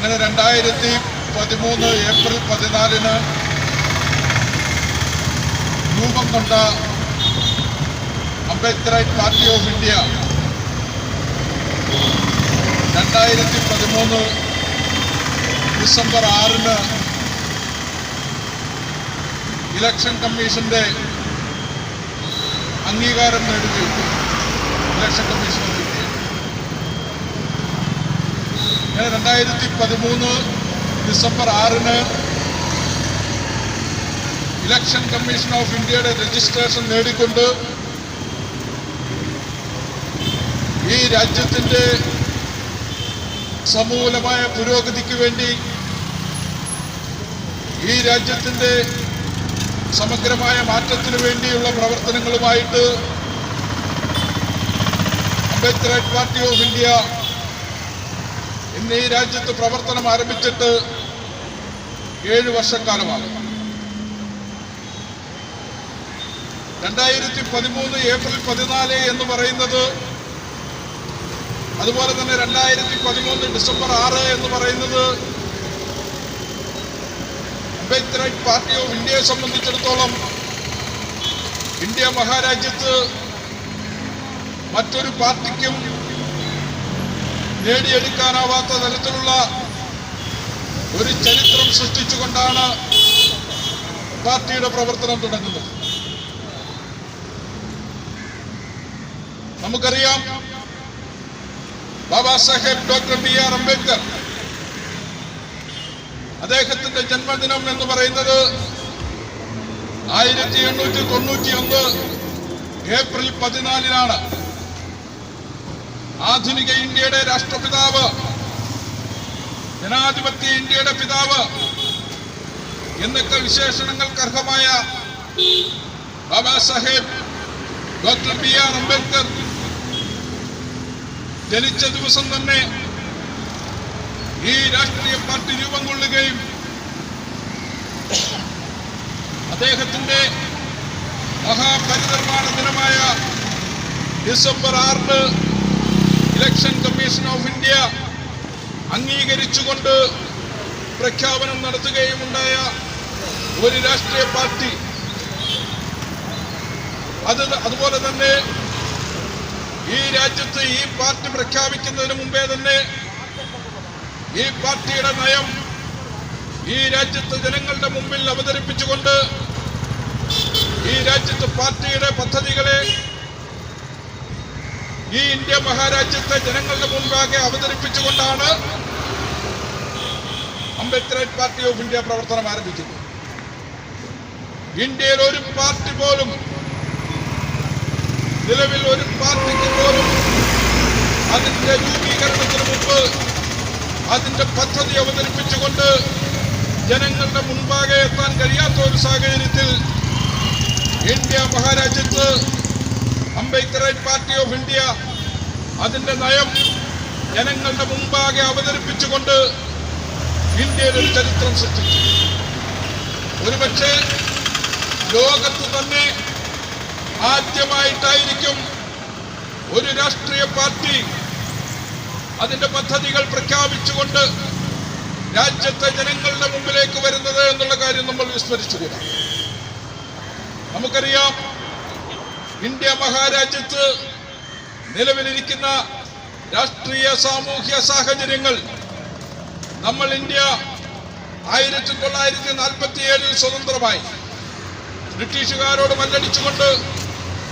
അങ്ങനെ 2013 ഏപ്രിൽ 14 രൂപം കൊണ്ട Ambedkarite party of India 2013 December 6 election കമ്മീഷന്റെ അംഗീകാരം നേടുകയുണ്ട്. Election commission of India 2013 December 6 election commission of ഇന്ത്യയുടെ രജിസ്ട്രേഷൻ നേടിക്കൊണ്ട് ഈ രാജ്യത്തിന്റെ സമൂലമായ പുരോഗതിക്ക് വേണ്ടി, ഈ രാജ്യത്തിന്റെ സമഗ്രമായ മാറ്റത്തിനു വേണ്ടിയുള്ള പ്രവർത്തനങ്ങളുമായിട്ട് അംബേദ്കറൈറ്റ് പാർട്ടി ഓഫ് ഇന്ത്യ ഇന്ന് ഈ രാജ്യത്ത് പ്രവർത്തനം ആരംഭിച്ചിട്ട് 7 വർഷക്കാലമാണ്. 2013 ഏപ്രിൽ 14 എന്ന് പറയുന്നത്, അതുപോലെ തന്നെ 2013 ഡിസംബർ 6 എന്ന് പറയുന്നത് അംബേദ്കറൈറ്റ് പാർട്ടി ഓഫ് ഇന്ത്യയെ സംബന്ധിച്ചിടത്തോളം ഇന്ത്യ മഹാരാജ്യത്ത് മറ്റൊരു പാർട്ടിക്കും നേടിയെടുക്കാനാവാത്ത തരത്തിലുള്ള ഒരു ചരിത്രം സൃഷ്ടിച്ചുകൊണ്ടാണ് പാർട്ടിയുടെ പ്രവർത്തനം തുടങ്ങുന്നത്. നമുക്കറിയാം, ബാബാ സാഹേബ് ഡോക്ടർ ബി.ആർ. അംബേദ്കർ, അദ്ദേഹത്തിന്റെ ജന്മദിനം എന്ന് പറയുന്നത് 1891 ഏപ്രിൽ 14 ആധുനിക ഇന്ത്യയുടെ രാഷ്ട്രപിതാവ്, ജനാധിപത്യ ഇന്ത്യയുടെ പിതാവ് എന്നൊക്കെ വിശേഷണങ്ങൾക്ക് അർഹമായ ബാബാ സാഹേബ് ഡോക്ടർ ബി.ആർ. അംബേദ്കർ ജനിച്ച ദിവസം തന്നെ ഈ രാഷ്ട്രീയ പാർട്ടി രൂപം കൊള്ളുകയും അദ്ദേഹത്തിന്റെ മഹാപരിനിർവാണ ദിനമായ December 6 election commission of India അംഗീകരിച്ചുകൊണ്ട് പ്രഖ്യാപനം നടത്തുകയും ഉണ്ടായ ഒരു രാഷ്ട്രീയ പാർട്ടി. അതുപോലെ തന്നെ ഈ രാജ്യത്ത് ഈ പാർട്ടി പ്രഖ്യാപിക്കുന്നതിന് മുമ്പേ തന്നെ ഈ പാർട്ടിയുടെ നയം ഈ രാജ്യത്ത് ജനങ്ങളുടെ മുമ്പിൽ അവതരിപ്പിച്ചുകൊണ്ട്, ഈ രാജ്യത്ത് പാർട്ടിയുടെ പദ്ധതികളെ ഈ ഇന്ത്യ മഹാരാജ്യത്തെ ജനങ്ങളുടെ മുൻപാകെ അവതരിപ്പിച്ചുകൊണ്ടാണ് അംബേദ്കറൈറ്റ് പാർട്ടി ഓഫ് ഇന്ത്യ പ്രവർത്തനം ആരംഭിക്കുന്നത്. ഇന്ത്യയിൽ ഒരു പാർട്ടി പോലും, നിലവിൽ ഒരു പാർട്ടിക്ക് പോലും അതിന്റെ രൂപീകരണത്തിന് മുമ്പ് അതിന്റെ പദ്ധതി അവതരിപ്പിച്ചുകൊണ്ട് ജനങ്ങളുടെ മുൻപാകെ എത്താൻ കഴിയാത്ത ഒരു സാഹചര്യത്തിൽ ഇന്ത്യ മഹാരാജ്യത്ത് അംബേദ്കറൈറ്റ് പാർട്ടി ഓഫ് ഇന്ത്യ അതിന്റെ നയം ജനങ്ങളുടെ മുൻപാകെ അവതരിപ്പിച്ചുകൊണ്ട് ഇന്ത്യയിൽ ഒരു ചരിത്രം സൃഷ്ടിച്ചു. ഒരുപക്ഷെ ലോകത്ത് തന്നെ ആദ്യമായിട്ടായിരിക്കും ഒരു രാഷ്ട്രീയ പാർട്ടി അതിന്റെ പദ്ധതികൾ പ്രഖ്യാപിച്ചുകൊണ്ട് രാജ്യത്തെ ജനങ്ങളുടെ മുമ്പിലേക്ക് വരുന്നത് എന്നുള്ള കാര്യം നമ്മൾ വിസ്മരിച്ചുകൂടാ. നമുക്കറിയാം, ഇന്ത്യ മഹാരാജ്യത്ത് നിലവിലിരിക്കുന്ന രാഷ്ട്രീയ സാമൂഹ്യ സാഹചര്യങ്ങൾ, നമ്മൾ ഇന്ത്യ 1947 സ്വതന്ത്രമായി ബ്രിട്ടീഷുകാരോട് മല്ലടിച്ചുകൊണ്ട്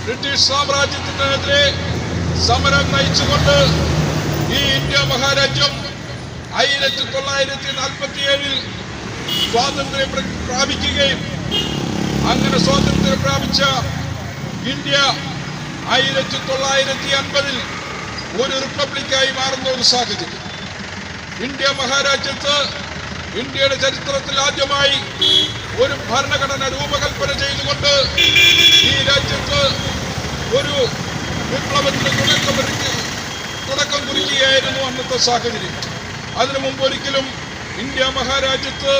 ബ്രിട്ടീഷ് സാമ്രാജ്യത്തിനെതിരെ സമരം നയിച്ചുകൊണ്ട് ഈ ഇന്ത്യ മഹാരാജ്യം 1947 സ്വാതന്ത്ര്യം പ്രാപിക്കുകയും അങ്ങനെ സ്വാതന്ത്ര്യം പ്രാപിച്ച ഇന്ത്യ 1950 ഒരു റിപ്പബ്ലിക്കായി മാറുന്ന ഒരു സാഹചര്യം. ഇന്ത്യ മഹാരാജ്യത്ത് ഇന്ത്യയുടെ ചരിത്രത്തിൽ ആദ്യമായി ഒരു ഭരണഘടന രൂപകൽപ്പന ചെയ്തുകൊണ്ട് ഈ രാജ്യത്ത് ഒരു വിപ്ലവത്തിന് തുടക്കം കുറിക്കുകയായിരുന്നു അന്നത്തെ സാഹചര്യം. അതിനു മുമ്പ് ഒരിക്കലും ഇന്ത്യ മഹാരാജ്യത്ത്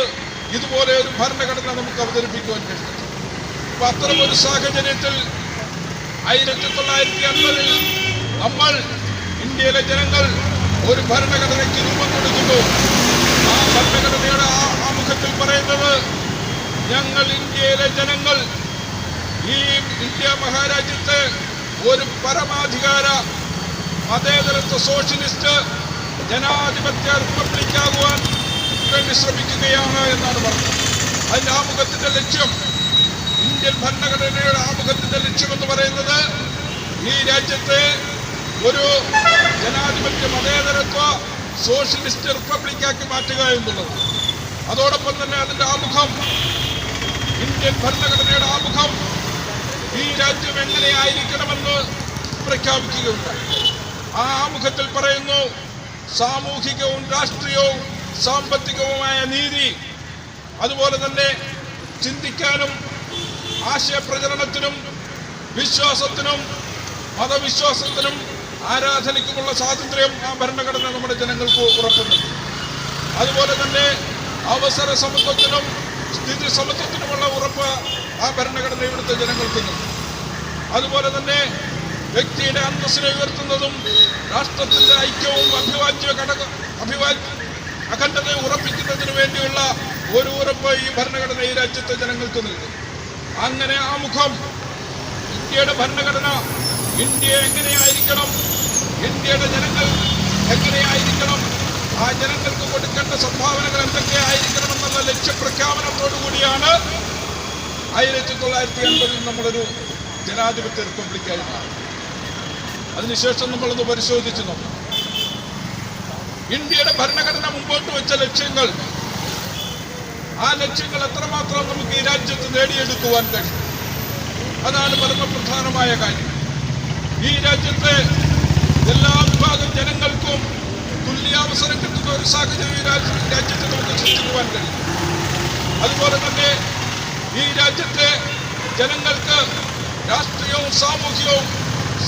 ഇതുപോലെ ഒരു ഭരണഘടന നമുക്ക് അവതരിപ്പിക്കുവാൻ കഴിയും. അപ്പൊ അത്തരമൊരു സാഹചര്യത്തിൽ 1950 നമ്മൾ ഇന്ത്യയിലെ ജനങ്ങൾ ഒരു ഭരണഘടനയ്ക്ക് രൂപം കൊടുക്കുന്നു. ആ ഭരണഘടനയുടെ ആമുഖത്തിൽ പറയുന്നത്, ഞങ്ങൾ ഇന്ത്യയിലെ ജനങ്ങൾ ഈ ഇന്ത്യ മഹാരാജ്യത്തെ ഒരു പരമാധികാര മതേതരത്വ സോഷ്യലിസ്റ്റ് ജനാധിപത്യ റിപ്പബ്ലിക്കാകുവാൻ വേണ്ടി ശ്രമിക്കുകയാണ് എന്നാണ് പറഞ്ഞത്. അതിന്റെ ആമുഖത്തിന്റെ ലക്ഷ്യം, ഇന്ത്യൻ ഭരണഘടനയുടെ ആമുഖത്തിന്റെ ലക്ഷ്യമെന്ന് പറയുന്നത് ഈ രാജ്യത്തെ ഒരു ജനാധിപത്യ മതേതരത്വ സോഷ്യലിസ്റ്റ് റിപ്പബ്ലിക്കാക്കി മാറ്റുക എന്നുള്ളത്. അതോടൊപ്പം തന്നെ അതിന്റെ ആമുഖം, ഇന്ത്യൻ ഭരണഘടനയുടെ ആമുഖം ഈ രാജ്യം എങ്ങനെയായിരിക്കണമെന്ന് പ്രഖ്യാപിക്കുകയുണ്ടായി. ആ ആമുഖത്തിൽ പറയുന്നു, സാമൂഹികവും രാഷ്ട്രീയവും സാമ്പത്തികവുമായ നീതി, അതുപോലെ തന്നെ ചിന്തിക്കാനും ആശയപ്രചരണത്തിനും വിശ്വാസത്തിനും മതവിശ്വാസത്തിനും ആരാധനയ്ക്കുമുള്ള സ്വാതന്ത്ര്യം ആ ഭരണഘടന നമ്മുടെ ജനങ്ങൾക്ക് ഉറപ്പുണ്ട്. അതുപോലെ തന്നെ അവസര സമത്വത്തിനും സ്ഥിതി സമത്വത്തിനുമുള്ള ഉറപ്പ് ആ ഭരണഘടന ഇവിടുത്തെ ജനങ്ങൾക്കുണ്ട്. അതുപോലെ തന്നെ വ്യക്തിയുടെ അന്തസ്സിനെ ഉയർത്തുന്നതും രാഷ്ട്രത്തിന്റെ ഐക്യവും അഖണ്ഡതയെ ഉറപ്പിക്കുന്നതിന് വേണ്ടിയുള്ള ഒരു ഉറപ്പ് ഈ ഭരണഘടന ഈ രാജ്യത്തെ ജനങ്ങൾക്ക് നൽകും. അങ്ങനെ ആമുഖം, ഇന്ത്യയുടെ ഭരണഘടന ഇന്ത്യ എങ്ങനെയായിരിക്കണം, ഇന്ത്യയുടെ ജനങ്ങൾ എങ്ങനെയായിരിക്കണം, ആ ജനങ്ങൾക്ക് കൊടുക്കേണ്ട സംഭാവനകൾ എന്തൊക്കെയായിരിക്കണമെന്നുള്ള ലക്ഷ്യപ്രഖ്യാപനത്തോടുകൂടിയാണ് 1980 നമ്മളൊരു ജനാധിപത്യ റിപ്പബ്ലിക്കായി മാറി. അതിനുശേഷം നമ്മളൊന്ന് പരിശോധിച്ചു നോക്കാം. ഇന്ത്യയുടെ ഭരണഘടന മുമ്പോട്ട് വെച്ച ലക്ഷ്യങ്ങൾ, ആ ലക്ഷ്യങ്ങൾ എത്രമാത്രം നമുക്ക് ഈ രാജ്യത്ത് നേടിയെടുക്കുവാൻ കഴിയും, അതാണ് പരമപ്രധാനമായ കാര്യം. ഈ രാജ്യത്തെ എല്ലാ വിഭാഗം ജനങ്ങൾക്കും തുല്യാവസരം കിട്ടുന്ന ഒരു സാഹചര്യം ഈ രാജ്യത്ത് നമുക്ക് സൃഷ്ടിക്കുവാൻ കഴിയും. അതുപോലെ തന്നെ ഈ രാജ്യത്തെ ജനങ്ങൾക്ക് രാഷ്ട്രീയവും സാമൂഹികവും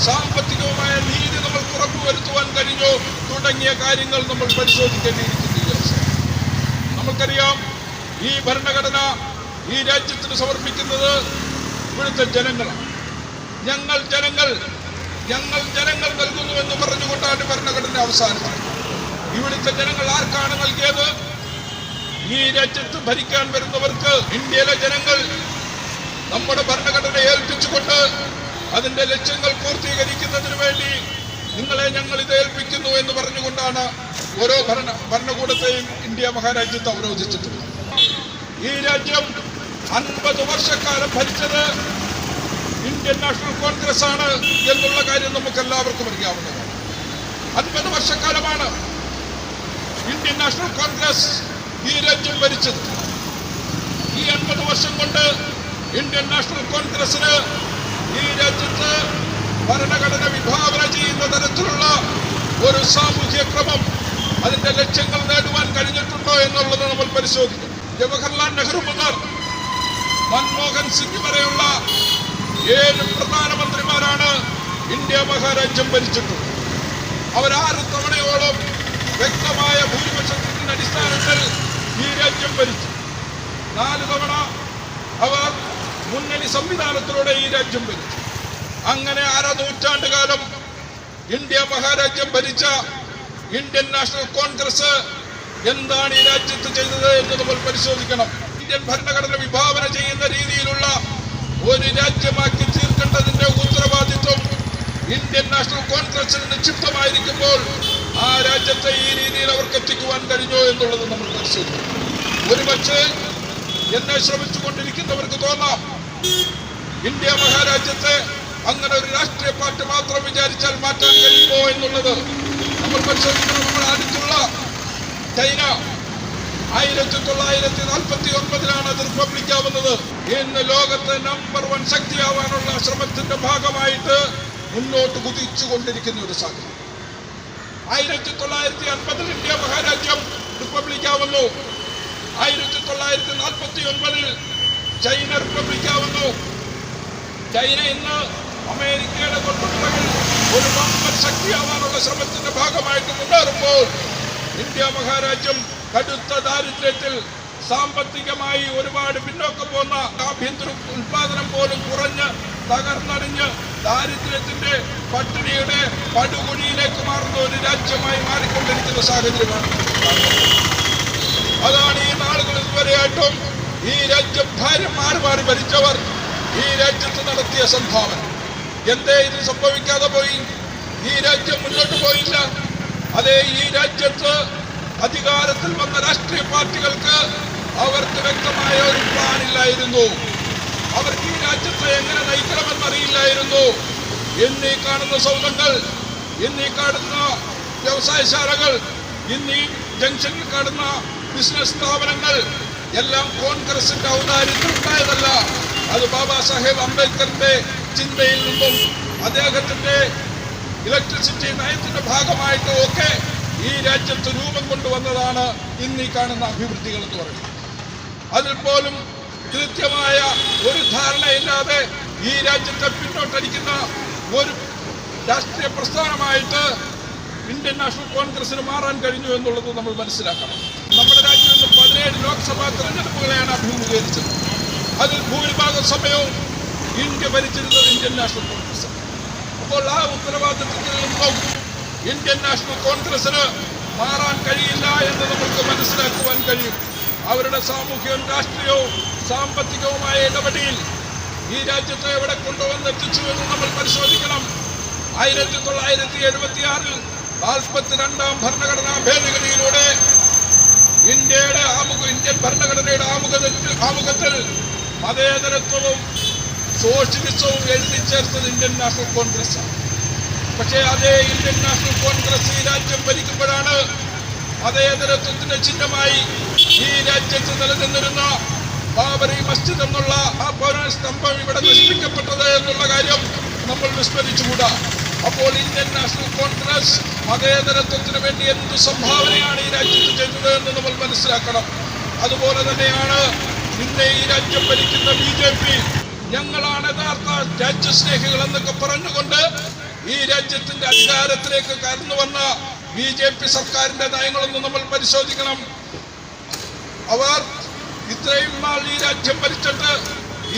സാമ്പത്തികവുമായ നീതി നമ്മൾക്ക് ഉറപ്പുവരുത്തുവാൻ കഴിഞ്ഞോ തുടങ്ങിയ കാര്യങ്ങൾ നമ്മൾ പരിശോധിക്കേണ്ടിയിരിക്കുന്നു. നമുക്കറിയാം, ഈ ഭരണഘടന ഈ രാജ്യത്തിന് സമർപ്പിക്കുന്നത് ഇവിടുത്തെ ജനങ്ങളാണ്. ഞങ്ങൾ ജനങ്ങൾ നൽകുന്നു എന്ന് പറഞ്ഞുകൊണ്ടാണ് ഭരണഘടന അവസാനിച്ചത്. ഇവിടുത്തെ ജനങ്ങൾ ആർക്കാണ് നൽകിയത്? ഈ രാജ്യത്ത് ഭരിക്കാൻ വരുന്നവർക്ക് ഇന്ത്യയിലെ ജനങ്ങൾ നമ്മുടെ ഭരണഘടന ഏൽപ്പിച്ചുകൊണ്ട് അതിന്റെ ലക്ഷ്യങ്ങൾ പൂർത്തീകരിക്കുന്നതിന് വേണ്ടി നിങ്ങളെ ഞങ്ങൾ ഇത് ഏൽപ്പിക്കുന്നു എന്ന് പറഞ്ഞുകൊണ്ടാണ് ഓരോ ഭരണകൂടത്തെയും ഇന്ത്യ മഹാരാജ്യത്ത് അവരോധിച്ചിട്ടുള്ളത്. ഈ രാജ്യം 50 വർഷക്കാലം ഭരിച്ചത് ഇന്ത്യൻ നാഷണൽ കോൺഗ്രസ് ആണ് എന്നുള്ള കാര്യം നമുക്ക് എല്ലാവർക്കും അറിയാവുന്നതാണ്. 50 വർഷക്കാലമാണ് ഇന്ത്യൻ നാഷണൽ കോൺഗ്രസ് ഈ രാജ്യം ഭരിച്ചത്. ഈ 50 വർഷം കൊണ്ട് ഇന്ത്യൻ നാഷണൽ കോൺഗ്രസിന് ഈ രാജ്യത്ത് ഭരണഘടന വിഭാവന ചെയ്യുന്ന തരത്തിലുള്ള ഒരു സാമൂഹ്യ ക്രമം, അതിന്റെ ലക്ഷ്യങ്ങൾ നേടുവാൻ കഴിഞ്ഞിട്ടുണ്ടോ എന്നുള്ളത് നമ്മൾ പരിശോധിക്കും. ജവഹർലാൽ നെഹ്റു മുതൽ മൻമോഹൻ സിംഗ് വരെയുള്ള 7 പ്രധാനമന്ത്രിമാരാണ് ഇന്ത്യ മഹാരാജ്യം ഭരിച്ചിട്ടുള്ളത്. അവർ 6 തവണയോളം വ്യക്തമായ ഭൂരിപക്ഷത്തിന്റെ അടിസ്ഥാനത്തിൽ ഈ രാജ്യം ഭരിച്ചു. 4 തവണ അവർ മുന്നണി സംവിധാനത്തിലൂടെ ഈ രാജ്യം ഭരിച്ചു. അങ്ങനെ 6 നൂറ്റാണ്ട് കാലം ഇന്ത്യ മഹാരാജ്യം ഭരിച്ച ഇന്ത്യൻ നാഷണൽ കോൺഗ്രസ് എന്താണ് ഈ രാജ്യത്ത് ചെയ്തത് എന്ന് നമ്മൾ പരിശോധിക്കണം. ഇന്ത്യൻ ഭരണഘടന വിഭാവന ചെയ്യുന്ന രീതിയിലുള്ള ഒരു രാജ്യമാക്കി തീർക്കേണ്ടതിന്റെ ഉത്തരവാദിത്വം ഇന്ത്യൻ നാഷണൽ കോൺഗ്രസിന് നിക്ഷിപ്തമായിരിക്കുമ്പോൾ ആ രാജ്യത്തെ ഈ രീതിയിൽ അവർക്ക് എത്തിക്കുവാൻ കഴിഞ്ഞോ എന്നുള്ളത് നമ്മൾ പരിശോധിക്കണം. ഒരുപക്ഷെ എന്നെ ശ്രമിച്ചുകൊണ്ടിരിക്കുന്നവർക്ക് തോന്നാം, ഇന്ത്യ മഹാരാജ്യത്തെ അങ്ങനെ ഒരു രാഷ്ട്രീയ പാർട്ടി മാത്രം വിചാരിച്ചാൽ മാറ്റാൻ കഴിയുമോ എന്നുള്ളത് നമ്മൾ പരിശോധിക്കണം. നമ്മുടെ അടുത്തുള്ള ചൈന 1949 അത് റിപ്പബ്ലിക്കാവുന്നത്. ഇന്ന് ലോകത്തെ നമ്പർ 1 ശക്തിയാവാനുള്ള ശ്രമത്തിന്റെ ഭാഗമായിട്ട് മുന്നോട്ട് കുതിച്ചുകൊണ്ടിരിക്കുന്ന ഒരു സാഹചര്യം. 1950 ഇന്ത്യ മഹാരാജ്യം റിപ്പബ്ലിക്കാവുന്നു. 1949 ചൈന റിപ്പബ്ലിക്കാവുന്നു. ചൈന ഇന്ന് അമേരിക്കയുടെ തൊട്ടുപിറകിൽ ഒരു വമ്പൻ ശക്തിയാവാനുള്ള ശ്രമത്തിന്റെ ഭാഗമായിട്ട് മുന്നേറുമ്പോൾ ഇന്ത്യ മഹാരാജ്യം കടുത്ത ദാരിദ്ര്യത്തിൽ, സാമ്പത്തികമായി ഒരുപാട് പിന്നോക്കം പോകുന്ന, ആഭ്യന്തര ഉൽപാദനം പോലും കുറഞ്ഞ് തകർന്നടിഞ്ഞ് ദാരിദ്ര്യത്തിന്റെ പട്ടിണിയുടെ പടുകുഴിയിലേക്ക് മാറുന്ന ഒരു രാജ്യമായി മാറിക്കൊണ്ടിരിക്കുന്ന സാഹചര്യമാണ്. അതാണ് ഈ നാളുകളിൽ വരെയായിട്ടും ഈ രാജ്യം ഭാര്യമാർ മാറി ഭരിച്ചവർ ഈ രാജ്യത്ത് നടത്തിയ സംഭാവന. എന്തേ ഇത് സംഭവിക്കാതെ പോയി? ഈ രാജ്യം മുന്നോട്ട് പോയില്ല. അതേ, ഈ രാജ്യത്ത് അധികാരത്തിൽ വന്ന രാഷ്ട്രീയ പാർട്ടികൾക്ക് അവർക്ക് വ്യക്തമായ ഒരു പ്ലാൻ ഇല്ലായിരുന്നു. അവർക്ക് ഈ രാജ്യത്തെ എങ്ങനെ നയിക്കണമെന്നറിയില്ലായിരുന്നു. എന്നീ കാണുന്ന സൗധങ്ങൾ, എന്നീ കാണുന്ന വ്യവസായശാലകൾ, ഇന്നീ ജംഗ്ഷനിൽ കാണുന്ന ബിസിനസ് സ്ഥാപനങ്ങൾ എല്ലാം കോൺഗ്രസിന്റെ ഔദാര്യത്തിലുണ്ടായതല്ല. അത് ബാബാ സാഹേബ് അംബേദ്കറിന്റെ ചിന്തയിൽ നിന്നും അദ്ദേഹത്തിന്റെ ഇലക്ട്രിസിറ്റി നയത്തിന്റെ ഭാഗമായിട്ടും ഒക്കെ ഈ രാജ്യത്ത് രൂപം കൊണ്ടുവന്നതാണ് ഇന്നീ കാണുന്ന അഭിവൃദ്ധികൾ എന്ന് പറയുന്നത്. അതിൽ പോലും കൃത്യമായ ഒരു ധാരണയില്ലാതെ ഈ രാജ്യത്തെ പിന്നോട്ടടിക്കുന്ന ഒരു രാഷ്ട്രീയ പ്രസ്ഥാനമായിട്ട് ഇന്ത്യൻ നാഷണൽ കോൺഗ്രസിന് മാറാൻ കഴിഞ്ഞു എന്നുള്ളത് നമ്മൾ മനസ്സിലാക്കണം. നമ്മുടെ രാജ്യം ഇന്ന് 17 ലോക്സഭാ തെരഞ്ഞെടുപ്പുകളെയാണ് അഭിമുഖീകരിച്ചത്. അതിൽ ഭൂരിഭാഗം സമയവും ഇന്ത്യ ഭരിച്ചിരുന്നത് ഇന്ത്യൻ നാഷണൽ കോൺഗ്രസ്. അപ്പോൾ ആ ഉത്തരവാദിത്വത്തിൽ നിന്നും ഇന്ത്യൻ നാഷണൽ കോൺഗ്രസിന് മാറാൻ കഴിയില്ല എന്ന് നമുക്ക് മനസ്സിലാക്കുവാൻ കഴിയും. അവരുടെ സാമൂഹികവും രാഷ്ട്രീയവും സാമ്പത്തികവുമായ ഇടപെടൽ ഈ രാജ്യത്തെ എവിടെ കൊണ്ടുവന്നെത്തിച്ചു എന്ന് നമ്മൾ പരിശോധിക്കണം. 1976 42ാം ഭരണഘടനാ ഭേദഗതിയിലൂടെ ഇന്ത്യൻ ഭരണഘടനയുടെ ആമുഖത്തിൽ മതേതരത്വവും സോഷ്യലിസവും എഴുതി ചേർത്തത് ഇന്ത്യൻ നാഷണൽ കോൺഗ്രസ് ആണ്. പക്ഷേ അതേ ഇന്ത്യൻ നാഷണൽ കോൺഗ്രസ് ഈ രാജ്യം ഭരിക്കുമ്പോഴാണ് മതേതരത്വത്തിന്റെ ചിഹ്നമായി ഈ രാജ്യത്ത് നിലനിന്നിരുന്ന ബാബറി മസ്ജിദ് എന്നുള്ള ആ പൗരാണിക സ്തംഭം ഇവിടെ നശിപ്പിക്കപ്പെട്ടത് എന്നുള്ള കാര്യം നമ്മൾ വിസ്മരിച്ചുകൂടാ. അപ്പോൾ ഇന്ത്യൻ നാഷണൽ കോൺഗ്രസ് മതേതരത്വത്തിന് വേണ്ടി എന്ത് സംഭാവനയാണ് ഈ രാജ്യത്ത് ചെയ്തത് എന്ന് നമ്മൾ മനസ്സിലാക്കണം. അതുപോലെ തന്നെയാണ് ഇന്ന് ഈ രാജ്യം ഭരിക്കുന്ന BJP. ഞങ്ങളാണ് യഥാർത്ഥ രാജ്യസ്നേഹികൾ എന്നൊക്കെ പറഞ്ഞുകൊണ്ട് ഈ രാജ്യത്തിന്റെ അധികാരത്തിലേക്ക് കടന്നു വന്ന BJP സർക്കാരിന്റെ നയങ്ങളൊന്നും നമ്മൾ പരിശോധിക്കണം. അവർ ഇത്രയും നാൾ ഈ രാജ്യം ഭരിച്ചിട്ട്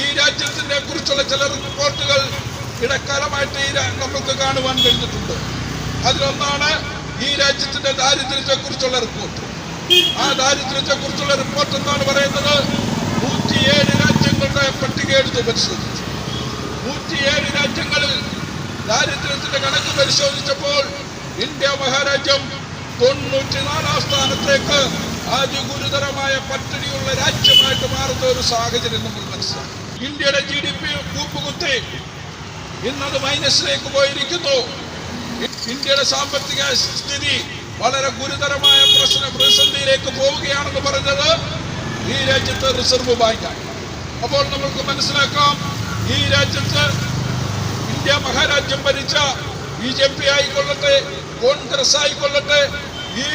ഈ രാജ്യത്തിനെ കുറിച്ചുള്ള ചില റിപ്പോർട്ടുകൾ ഇടക്കാലമായിട്ട് നമുക്ക് കാണുവാൻ കഴിഞ്ഞിട്ടുണ്ട്. അതിലൊന്നാണ് ഈ രാജ്യത്തിന്റെ ദാരിദ്ര്യത്തെ കുറിച്ചുള്ള റിപ്പോർട്ട്. ആ ദാരിദ്ര്യത്തെ കുറിച്ചുള്ള റിപ്പോർട്ട് എന്താണ് പറയുന്നത്? 107 രാജ്യങ്ങളുടെ പട്ടിക എടുത്ത് പരിശോധിച്ചു. 107 രാജ്യങ്ങളിൽ ദാരിദ്ര്യത്തിന്റെ കണക്ക് പരിശോധിച്ചപ്പോൾ ഇന്ത്യ മഹാരാജ്യം 94ാം സ്ഥാനത്തേക്ക് അതിഗുരുതരമായ പട്ടിണിയുള്ള രാജ്യമായിട്ട് മാറുന്ന ഒരു സാഹചര്യം നമ്മൾ മനസ്സിലാക്കി. ഇന്ത്യയുടെ GDP കൂപ്പുകുത്തി ഇന്നത് മൈനസിലേക്ക് പോയിരിക്കുന്നു. ഇന്ത്യയുടെ സാമ്പത്തിക സ്ഥിതി വളരെ ഗുരുതരമായ പ്രതിസന്ധിയിലേക്ക് പോവുകയാണെന്ന് പറഞ്ഞത് ഈ രാജ്യത്തെ റിസർവ് ബാങ്കാണ്. അപ്പോൾ നമുക്ക് മനസ്സിലാക്കാം, ഈ രാജ്യത്ത് ഇന്ത്യ മഹാരാജ്യം ഭരിച്ച BJP ആയിക്കൊള്ളട്ടെ, കോൺഗ്രസ് ആയിക്കൊള്ളട്ടെ, ഈ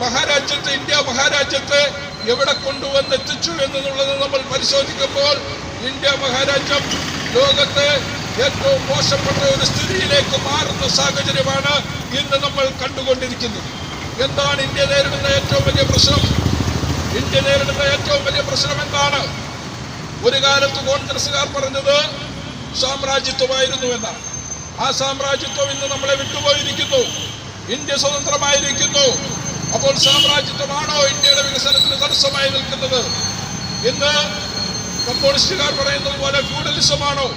മഹാരാജ്യത്തെ ഇന്ത്യ മഹാരാജ്യത്തെ എവിടെ കൊണ്ടുവന്നെത്തിച്ചു എന്നുള്ളത് നമ്മൾ പരിശോധിക്കുമ്പോൾ ഇന്ത്യ മഹാരാജ്യം ലോകത്തെ ഏറ്റവും മോശപ്പെട്ട ഒരു സ്ഥിതിയിലേക്ക് മാറുന്ന സാഹചര്യമാണ് ഇന്ന് നമ്മൾ കണ്ടുകൊണ്ടിരിക്കുന്നത്. എന്താണ് ഇന്ത്യ നേരിടുന്ന ഏറ്റവും വലിയ പ്രശ്നം? ഇന്ത്യ നേരിടുന്ന ഏറ്റവും വലിയ പ്രശ്നം എന്താണ്? ഒരു കാലത്ത് കോൺഗ്രസുകാർ പറഞ്ഞത് സാമ്രാജ്യത്വമായിരുന്നു എന്നാണ്. ആ സാമ്രാജ്യത്വം ഇന്ന് നമ്മളെ വിട്ടുപോയിരിക്കുന്നു. ഇന്ത്യ സ്വതന്ത്രമായിരിക്കുന്നു. അപ്പോൾ സാമ്രാജ്യത്വമാണോ ഇന്ത്യയുടെ വികസനത്തിന് തടസ്സമായി നിൽക്കുന്നത്? ഇന്ന് കമ്മ്യൂണിസ്റ്റുകാർ പറയുന്നത് പോലെ ഫ്യൂഡലിസമാണോ?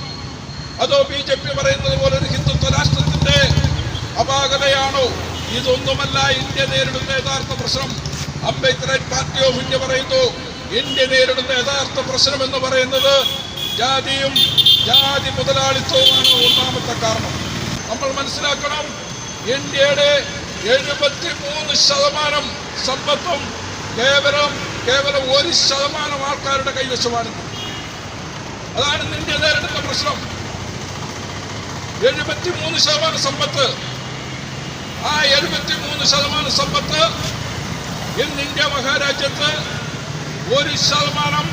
അതോ BJP പറയുന്നത് പോലെ ഒരു ഹിന്ദുത്വ രാഷ്ട്രത്തിന്റെ അപാകതയാണോ? ഇതൊന്നുമല്ല ഇന്ത്യ നേരിടുന്ന യഥാർത്ഥ പ്രശ്നം. അംബേദ്കർ പാർട്ടി ഓഫ് ഇന്ത്യ പറയുന്നു, ഇന്ത്യ നേരിടുന്ന യഥാർത്ഥ പ്രശ്നം എന്ന് പറയുന്നത് ജാതിയും ജാതി മുതലാളിത്തവുമാണ് ഒന്നാമത്തെ കാരണം. നമ്മൾ മനസ്സിലാക്കണം, ഇന്ത്യയുടെ 73% സമ്പത്തും കേവലം 1% ആൾക്കാരുടെ കൈവശമാണ്. അതാണ് ഇന്ത്യ നേരിടുന്ന പ്രശ്നം. 73% സമ്പത്ത്. ആ 73% സമ്പത്ത് ഇന്ന് ഇന്ത്യ മഹാരാജ്യത്ത് 1%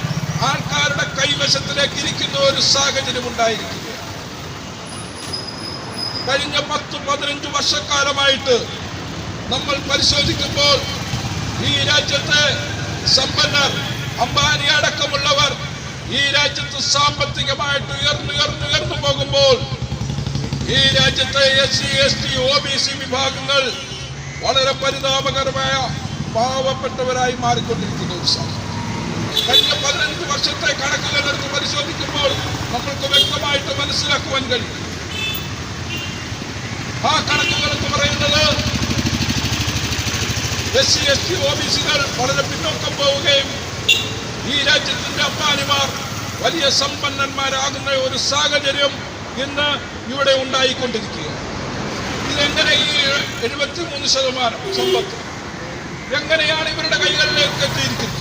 ആൾക്കാരുടെ കൈവശത്തിലേക്ക് ഇരിക്കുന്ന ഒരു സാഹചര്യം ഉണ്ടായിരിക്കുക. കഴിഞ്ഞ 10-15 വർഷക്കാലമായിട്ട് നമ്മൾ പരിശോധിക്കുമ്പോൾ ഈ രാജ്യത്തെ സമ്പന്നർ, അംബാനി അടക്കമുള്ളവർ ഈ രാജ്യത്ത് സാമ്പത്തികമായിട്ട് ഉയർന്നു പോകുമ്പോൾ ഈ രാജ്യത്തെ SC, ST, OBC വിഭാഗങ്ങൾ വളരെ പരിതാപകരമായ പാവപ്പെട്ടവരായി മാറിക്കൊണ്ടിരിക്കുന്നു. ഒരു സാഹചര്യം. കഴിഞ്ഞ 15 വർഷത്തെ കണക്കുകൾ എടുത്ത് പരിശോധിക്കുമ്പോൾ നമ്മൾക്ക് വ്യക്തമായിട്ട് മനസ്സിലാക്കുവാൻ കഴിയും. ആ കണക്കുകൾ എന്ന് പറയുന്നത് SC, ST, OBC-കൾ വളരെ പിന്നോക്കം പോവുകയും ഈ രാജ്യത്തിന്റെ അമ്പാനിമാർ വലിയ സമ്പന്നന്മാരാകുന്ന ഒരു സാഹചര്യം ഇന്ന് ഇവിടെ ഉണ്ടായിക്കൊണ്ടിരിക്കുകയാണ്. ഇതെങ്ങനെ ഈ 73% സമ്പത്ത് എങ്ങനെയാണ് ഇവരുടെ കൈകളിലേക്ക് എത്തിയിരിക്കുന്നത്?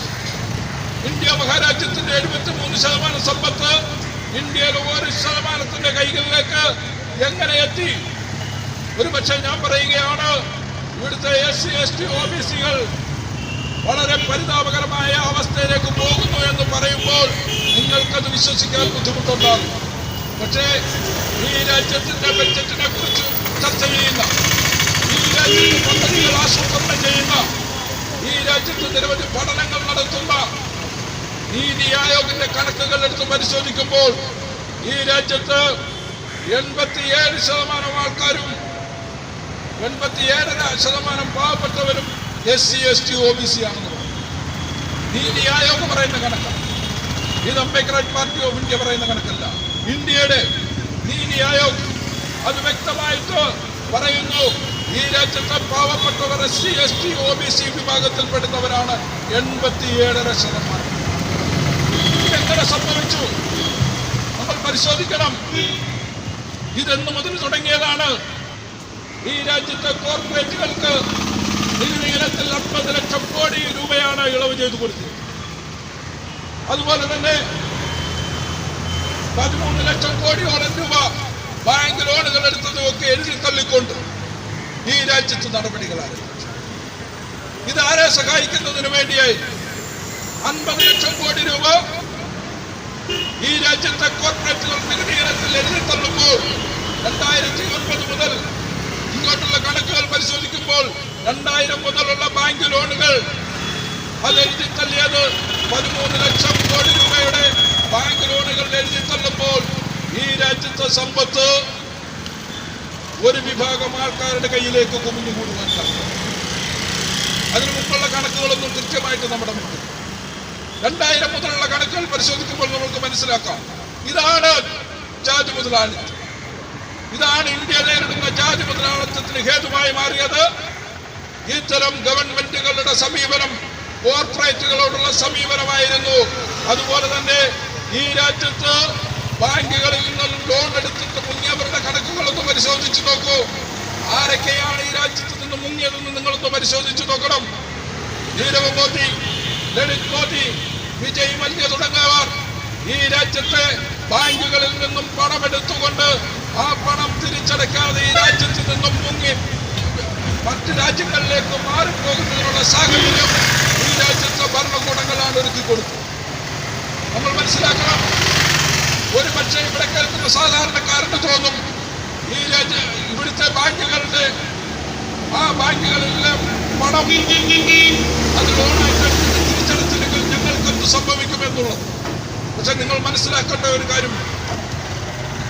ഇന്ത്യ മഹാരാജ്യത്തിന്റെ 73% സമ്പത്ത് ഇന്ത്യയിലെ 1% കൈകളിലേക്ക് എങ്ങനെ എത്തി? ഒരുപക്ഷെ ഞാൻ പറയുകയാണ്, ഇവിടുത്തെ SC, ST, OBC-കൾ വളരെ പരിതാപകരമായ അവസ്ഥയിലേക്ക് പോകുന്നു എന്ന് പറയുമ്പോൾ നിങ്ങൾക്കത് വിശ്വസിക്കാൻ ബുദ്ധിമുട്ടുണ്ടാകും. പക്ഷേ ഈ രാജ്യത്തിന്റെ ബഡ്ജറ്റിനെ കുറിച്ച് ചർച്ച ചെയ്യുന്ന, ഈ രാജ്യത്തെ പദ്ധതികൾ ആസൂത്രണം ചെയ്യുന്ന, ഈ രാജ്യത്ത് നിരവധി പഠനങ്ങൾ നടത്തുന്ന നീതി ആയോഗിന്റെ കണക്കുകൾ എടുത്ത് പരിശോധിക്കുമ്പോൾ ഈ രാജ്യത്ത് 87% ആൾക്കാരും 87% പാവപ്പെട്ടവരും SC, ST, OBC ആണെന്ന് പറയും. നീതി ആയോഗ് പറയുന്ന കണക്കാണ്. ഇത് ഡെമോക്രാറ്റിക് പാർട്ടി ഓഫ് ഇന്ത്യ പറയുന്ന കണക്കല്ല. ഇന്ത്യയുടെ നീതി ആയോഗ് അത് വ്യക്തമായിട്ട് പറയുന്നു, ഈ രാജ്യത്തെ പാവപ്പെട്ടവർ SC, ST, OBC വിഭാഗത്തിൽപ്പെടുന്നവരാണ് 87%. ഇതെങ്ങനെ സംഭവിച്ചു? നമ്മൾ പരിശോധിക്കണം. ഇതെന്നു മുതൽ തുടങ്ങിയതാണ്. ഈ രാജ്യത്തെ കോർപ്പറേറ്റുകൾക്ക് നികുതി ഇനത്തിൽ 50 ലക്ഷം കോടി രൂപയാണ് ഇളവ് ചെയ്തു കൊടുത്തത്. അതുപോലെ തന്നെ 13 ലക്ഷം കോടിയോളം രൂപ ബാങ്ക് ലോണുകൾ എടുത്തതുമൊക്കെ എഴുതി തള്ളിക്കൊണ്ട് ഈ രാജ്യത്ത് നടപടികൾ ആരംഭിച്ചു. ഇതാരെ സഹായിക്കുന്നതിന് വേണ്ടിയായി 50 ലക്ഷം കോടി രൂപ ഈ രാജ്യത്തെ കോർപ്പറേറ്റുകൾ നികുതി ഇനത്തിൽ എഴുതി തള്ളുമ്പോൾ 2009 മുതൽ ഇങ്ങോട്ടുള്ള കണക്കുകൾ പരിശോധിക്കുമ്പോൾ 2000 മുതലുള്ള ബാങ്ക് ലോണുകൾ അത് എഴുതി തള്ളിയത് 13 ലക്ഷം കോടി രൂപയുടെ ബാങ്ക് ലോണുകൾ എഴുതി തള്ളുമ്പോൾ ഈ രാജ്യത്തെ സമ്പത്ത് ഒരു വിഭാഗം ആൾക്കാരുടെ കയ്യിലേക്ക് കുമിഞ്ഞുകൂടുവാൻ സാധിക്കും. അതിനു മുമ്പുള്ള കണക്കുകളൊന്നും കൃത്യമായിട്ട് നമ്മുടെ മുന്നിൽ 2000 മുതലുള്ള കണക്കുകൾ പരിശോധിക്കുമ്പോൾ നമുക്ക് മനസ്സിലാക്കാം. ഇതാണ് ജാതി മുതലാളിത്തം. ഇതാണ് ഇന്ത്യ നേരിടുന്ന ജാതി മുതലാളിത്തത്തിന് ഹേതുവായി മാറിയത്. ഇത്തരം ഗവൺമെന്റുകളുടെ സമീപനം കോർപ്പറേറ്റുകളോടുള്ള സമീപനമായിരുന്നു. അതുപോലെ തന്നെ ഈ രാജ്യത്ത് ബാങ്കുകളിൽ നിന്നും ലോൺ എടുത്തിട്ട് മുങ്ങിയവരുടെ കണക്കുകളൊന്ന് പരിശോധിച്ചു നോക്കൂ. ആരൊക്കെയാണ് ഈ രാജ്യത്ത് നിന്ന് മുങ്ങിയതെന്ന് നിങ്ങളൊന്ന് പരിശോധിച്ചു നോക്കണം. നീരവ് മോദി, ലളിത് മോദി, വിജയ് മല്യ തുടങ്ങിയവർ ഈ രാജ്യത്തെ ബാങ്കുകളിൽ നിന്നും പണമെടുത്തുകൊണ്ട് ആ പണം തിരിച്ചടയ്ക്കാതെ ഈ രാജ്യത്ത് നിന്നും മുങ്ങി മറ്റ് രാജ്യങ്ങളിലേക്ക് മാറിപ്പോകുന്നതിനുള്ള സാഹചര്യം ഈ രാജ്യത്തെ ഭരണകൂടങ്ങളാണ് ഒരുക്കി കൊടുത്തത്. നമ്മൾ മനസ്സിലാക്കണം. ഒരു പക്ഷേ ഇവിടെ കേൾക്കുന്ന സാധാരണക്കാരന് തോന്നും, ഇവിടുത്തെ ബാങ്കുകളുടെ ആ ബാങ്കുകളിലെ പണം അത് ലോണായിട്ട് തിരിച്ചടച്ചില്ലെങ്കിൽ ഞങ്ങൾക്കെന്ത് സംഭവിക്കുമെന്നുള്ളത്. പക്ഷെ നിങ്ങൾ മനസ്സിലാക്കേണ്ട ഒരു കാര്യം,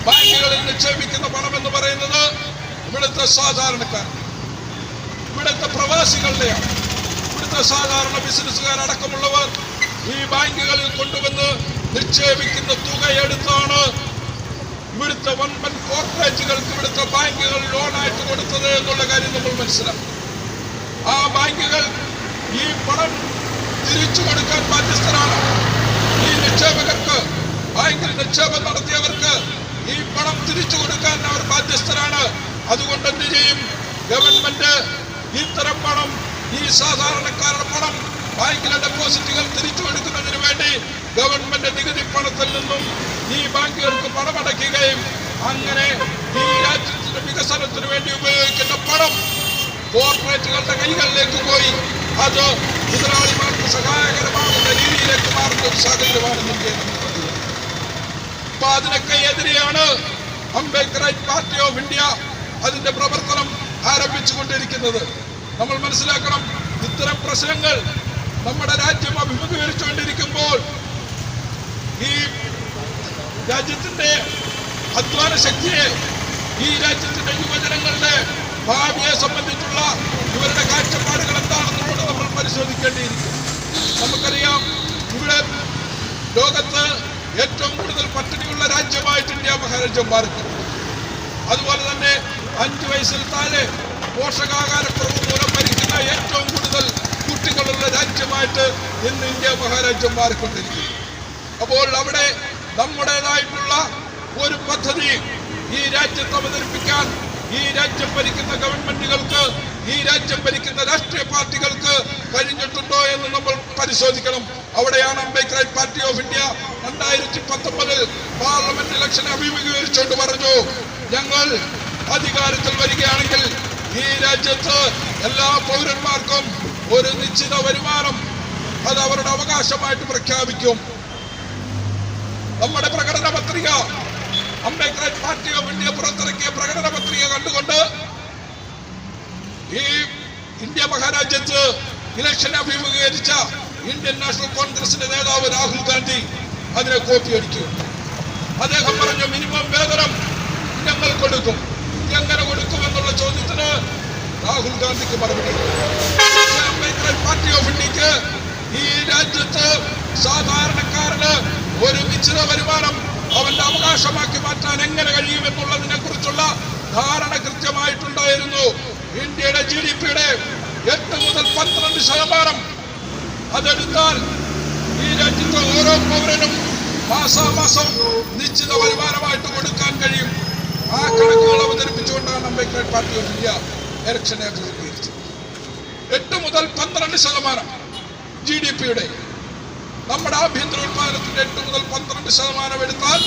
ബാങ്കുകളിൽ നിക്ഷേപിക്കുന്ന പണം എന്ന് പറയുന്നത് ഇവിടുത്തെ സാധാരണക്കാർ, ഇവിടുത്തെ പ്രവാസികളുടെയാണ്. ഇവിടുത്തെ സാധാരണ ബിസിനസ്സുകാരടക്കമുള്ളവർ ഈ ബാങ്കുകളിൽ കൊണ്ടുവന്ന് നിക്ഷേപിക്കുന്ന തുകയെടുത്താണ് ഇവിടുത്തെ വൻപൻ കോർപ്പറേറ്റുകൾക്ക് ഇവിടുത്തെ ബാങ്കുകൾ ലോണായിട്ട് കൊടുത്തത് എന്നുള്ള കാര്യം നമ്മൾ മനസ്സിലാക്കും. ആ ബാങ്കുകൾ ഈ പണം തിരിച്ചു കൊടുക്കാൻ ബാധ്യസ്ഥരാണ്. ഈ നിക്ഷേപകർക്ക്, ബാങ്കിൽ നിക്ഷേപം നടത്തിയവർക്ക് ഈ പണം തിരിച്ചു കൊടുക്കാൻ അവർ ബാധ്യസ്ഥരാണ്. അതുകൊണ്ട് എന്ത് ചെയ്യും? ഗവൺമെന്റ് ഇത്തരം പണം, ഈ സാധാരണക്കാരുടെ പണം, ബാങ്കിലെ ഡെപ്പോസിറ്റുകൾ തിരിച്ചു കൊടുക്കുന്നതിന് വേണ്ടി ഗവൺമെന്റ് നികുതി പണത്തിൽ നിന്നും ഈ ബാങ്കുകൾക്ക് പണമടയ്ക്കുകയും അങ്ങനെ ഈ രാജ്യത്തിന്റെ വികസനത്തിന് വേണ്ടി ഉപയോഗിക്കുന്ന പണം കോർപ്പറേറ്റുകളുടെ കൈകളിലേക്ക് പോയി അത് മുതലാളിമാർക്ക് സഹായകരമാകുന്ന രീതിയിലേക്ക് മാറുന്ന ഒരു സാഹചര്യമാണ് ഇന്ത്യയിൽ നമുക്ക്. അപ്പൊ അതിനൊക്കെ എതിരെയാണ് ഡെമോക്രാറ്റിക് പാർട്ടി ഓഫ് ഇന്ത്യ അതിന്റെ പ്രവർത്തനം ആരംഭിച്ചുകൊണ്ടിരിക്കുന്നത്. നമ്മൾ മനസ്സിലാക്കണം, ഇത്തരം പ്രശ്നങ്ങൾ നമ്മുടെ രാജ്യം അഭിമുഖീകരിച്ചുകൊണ്ടിരിക്കുമ്പോൾ ഈ രാജ്യത്തിന്റെ അധ്വാന ശക്തിയെ, ഈ രാജ്യത്തിന്റെ യുവജനങ്ങളുടെ ഭാവിയെ സംബന്ധിച്ചുള്ള ഇവരുടെ കാഴ്ചപ്പാടുകൾ എന്താണെന്നുള്ളത് നമ്മൾ പരിശോധിക്കേണ്ടിയിരിക്കും. നമുക്കറിയാം, മഹാരാജ്യന്മാർക്ക്. അതുപോലെ തന്നെ 5 വയസ്സിൽ താഴെ പോഷകാഹാരക്കുറവ് മൂലം മരിക്കുന്ന ഏറ്റവും കൂടുതൽ കുട്ടികളുള്ള രാജ്യമായിട്ട് ഇന്ന് ഇന്ത്യ മഹാരാജ്യം മാറിക്കൊണ്ടിരിക്കുന്നു. അപ്പോൾ അവിടെ നമ്മുടേതായിട്ടുള്ള ഒരു പദ്ധതി ഈ രാജ്യത്ത് അവതരിപ്പിക്കാൻ ഈ രാജ്യം ഭരിക്കുന്ന ഗവൺമെന്റുകൾക്ക്, ഈ രാജ്യം ഭരിക്കുന്ന രാഷ്ട്രീയ പാർട്ടികൾക്ക് കഴിഞ്ഞിട്ടുണ്ടോ എന്ന് നമ്മൾ പരിശോധിക്കണം. അവിടെയാണ് Ambedkar party of India 2019 parliament ഇലക്ഷനെ അഭിമുഖീകരിച്ചുകൊണ്ട് പറഞ്ഞു, ഞങ്ങൾ അധികാരത്തിൽ വരികയാണെങ്കിൽ ഈ രാജ്യത്ത് എല്ലാ പൗരന്മാർക്കും ഒരു നിശ്ചിത വരുമാനം അത് അവരുടെ അവകാശമായിട്ട് പ്രഖ്യാപിക്കും. നമ്മുടെ പ്രകടന പത്രിക, അംബേദ്കർ പാർട്ടി ഓഫ് ഇന്ത്യ പുറത്തിറക്കിയ പ്രകടന പത്രിക കണ്ടുകൊണ്ട് ഈ ഇന്ത്യ മഹാരാജ്യത്ത് ഇലക്ഷനെ അഭിമുഖീകരിച്ച ഇന്ത്യൻ നാഷണൽ കോൺഗ്രസിന്റെ നേതാവ് രാഹുൽ ഗാന്ധി അതിനെ കോപ്പിയടിച്ചു. അദ്ദേഹം പറഞ്ഞു, മിനിമം വേതനം ഞങ്ങൾ കൊടുക്കും. എങ്ങനെ കൊടുക്കുമെന്നുള്ള ചോദ്യത്തിന് രാഹുൽ ഗാന്ധിക്ക് മറുപടി. അംബേദ്കർ പാർട്ടി ഓഫ് ഇന്ത്യക്ക് ഈ രാജ്യത്ത് സാധാരണക്കാരന് ഒരു നിശ്ചിത വരുമാനം അവന്റെ അവകാശമാക്കി മാറ്റാൻ എങ്ങനെ കഴിയുമെന്നുള്ളതിനെ കുറിച്ചുള്ള ധാരണ കൃത്യമായിട്ടുണ്ടായിരുന്നു. ഇന്ത്യയുടെ GDP-യുടെ 8 മുതൽ 12% അതെടുത്താൽ ഈ രാജ്യത്തെ ഓരോ പൗരനും മാസാമാസം നിശ്ചിത വരുമാനമായിട്ട് കൊടുക്കാൻ കഴിയും. ആ കണക്കുകൾ അവതരിപ്പിച്ചുകൊണ്ടാണ് അംബേദ്കർ പാർട്ടി ഓഫ് ഇന്ത്യ ഇലക്ഷനെ അഭിമുഖീകരിച്ചത്. 8 മുതൽ 12% GDP-യുടെ നമ്മുടെ ആഭ്യന്തര ഉത്പാദനത്തിന്റെ 8 മുതൽ 12% എടുത്താൽ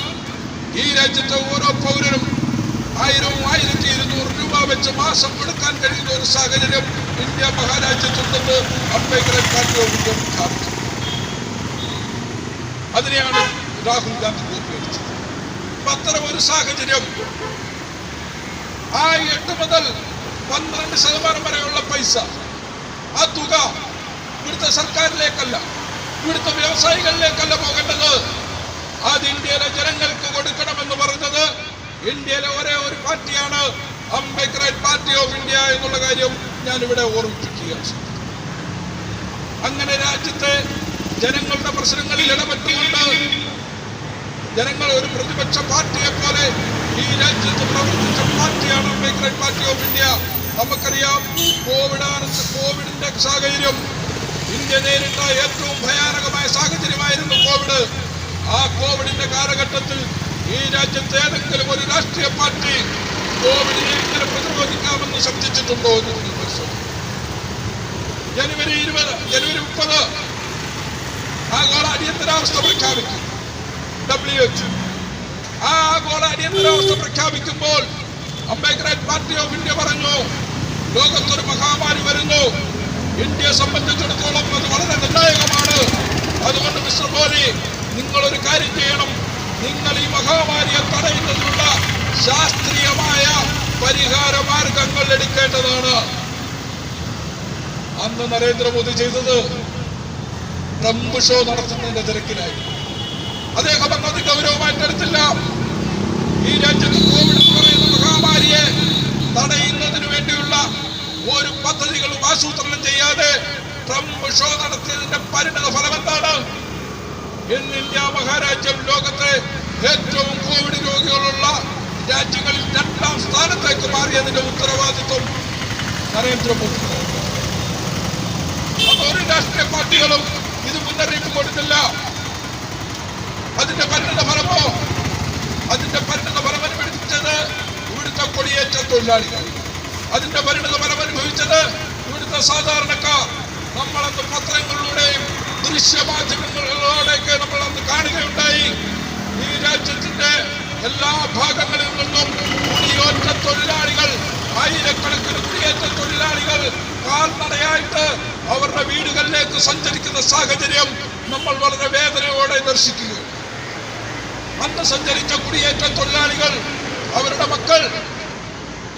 ഈ രാജ്യത്തെ ഓരോ പൗരനും 1000-1200 രൂപ വെച്ച് മാസം കൊടുക്കാൻ കഴിയുന്ന ഒരു സാഹചര്യം ഇന്ത്യ മഹാരാജ്യത്തുണ്ടെന്ന് അംബേദ്കർ പാർട്ടി ഓഫ് ഇന്ത്യ പ്രഖ്യാപിച്ചു. അതിനെയാണ് രാഹുൽ ഗാന്ധി കോപ്പിയടിച്ചത്. അത്തരം ഒരു സാഹചര്യം ആ 8 മുതൽ 12% വരെയുള്ള പൈസ, ആ തുക ഇവിടുത്തെ സർക്കാരിലേക്കല്ല, ഇവിടുത്തെ വ്യവസായികളിലേക്കല്ല പോകേണ്ടത്. അത് ഇന്ത്യയിലെ ജനങ്ങൾക്ക് കൊടുക്കണമെന്ന് പറഞ്ഞത് ഇന്ത്യയിലെ ഒരേ ഒരു പാർട്ടിയാണ്, അംബേദ്കർ പാർട്ടി ഓഫ് ഇന്ത്യ എന്നുള്ള കാര്യം ഞാനിവിടെ ഓർമ്മിപ്പിക്കുകയാണ്. അങ്ങനെ രാജ്യത്തെ ജനങ്ങളുടെ പ്രശ്നങ്ങളിൽ ഇടപെട്ടുകൊണ്ട് ജനങ്ങൾ ഒരു പ്രതിപക്ഷ പാർട്ടിയെ പോലെ ഈ രാജ്യത്ത് പ്രവർത്തിച്ച പാർട്ടിയാണ് അംബേദ്കർ പാർട്ടി ഓഫ് ഇന്ത്യ. നമുക്കറിയാം, കോവിഡിന്റെ സാഹചര്യം ഇന്ത്യ നേരിട്ട ഏറ്റവും ഭയാനകമായ സാഹചര്യമായിരുന്നു കോവിഡ്. ആ കോവിഡിന്റെ കാലഘട്ടത്തിൽ ഈ രാജ്യത്തെ ഏതെങ്കിലും ഒരു രാഷ്ട്രീയ പാർട്ടി കോവിഡിനെ എങ്ങനെ പ്രതിരോധിക്കാമെന്ന് ശബ്ദിച്ചിട്ടുണ്ടോ എന്ന് നിങ്ങൾ പരിശോധിക്കും. ജനുവരി 30 ആഗോള അടിയന്തരാവസ്ഥ പ്രഖ്യാപിക്കും WHO. ആ ആഗോള അടിയന്തരാവസ്ഥ പ്രഖ്യാപിക്കുമ്പോൾ അംബേദ്കർ പാർട്ടി ഓഫ് ഇന്ത്യ പറഞ്ഞു, ലോകത്തൊരു മഹാമാരി വരുന്നു, ഇന്ത്യയെ സംബന്ധിച്ചിടത്തോളം അത് വളരെ നിർണായകമാണ്. അതുകൊണ്ട് മിസ്റ്റർ മോദി, നിങ്ങളൊരു കാര്യം ചെയ്യണം, നിങ്ങൾ ഈ മഹാമാരിയെ തടയുന്നതിനുള്ള ശാസ്ത്രീയമായ പരിഹാര മാർഗങ്ങൾ എടുക്കേണ്ടതാണ്. അന്ന് നരേന്ദ്രമോദി ചെയ്തത് ട്രംപ് ഷോ നടത്തുന്നതിന്റെ തിരക്കിലായി. അദ്ദേഹം അന്നത് ഗൗരവമായിട്ടെടുത്തില്ല. ഈ രാജ്യത്ത് കോവിഡ് എന്ന് പറയുന്ന മഹാമാരിയെ തടയുന്നതിന് വേണ്ടിയുള്ള ഒരു പദ്ധതികളും ആസൂത്രണം ചെയ്യാതെ ട്രംപ് ഷോ നടത്തിയതിന്റെ പരിണിത ഫലം എന്താണ്? ഇന്ന് ഇന്ത്യ മഹാരാജ്യം ലോകത്തെ ഏറ്റവും കോവിഡ് രോഗികളുള്ള രാജ്യങ്ങളിൽ 2ാം സ്ഥാനത്തേക്ക് മാറിയതിന്റെ ഉത്തരവാദിത്വം നരേന്ദ്രമോദി. അതൊരു രാഷ്ട്രീയ പാർട്ടികളും ഇത് മുന്നറിയിപ്പ് കൊടുത്തില്ല. അതിന്റെ പരിണിത ഫലമോ, അതിന്റെ പരിണിത ഫലം അനുഭവിച്ചത് ഇവിടുത്തെ കൊടിയേറ്റ തൊഴിലാളികൾ, അതിന്റെ പരിണിത ഫലം അനുഭവിച്ചത് ഇവിടുത്തെ സാധാരണക്കാർ. നമ്മളന്ന് പത്രങ്ങളിലൂടെയും ദൃശ്യമാധ്യമങ്ങളിലൂടെയൊക്കെ നമ്മൾ അന്ന് കാണുകയുണ്ടായി. ഈ രാജ്യത്തിന്റെ എല്ലാ ഭാഗങ്ങളിൽ നിന്നും കുടിയേറ്റ തൊഴിലാളികൾ, ആയിരക്കണക്കിന് കുടിയേറ്റ തൊഴിലാളികൾ കാൽനടയായിട്ട് അവരുടെ വീടുകളിലേക്ക് സഞ്ചരിക്കുന്ന സാഹചര്യം നമ്മൾ വളരെ വേദനയോടെ ദർശിക്കുക. അന്ന് സഞ്ചരിച്ച കുടിയേറ്റ തൊഴിലാളികൾ, അവരുടെ മക്കൾ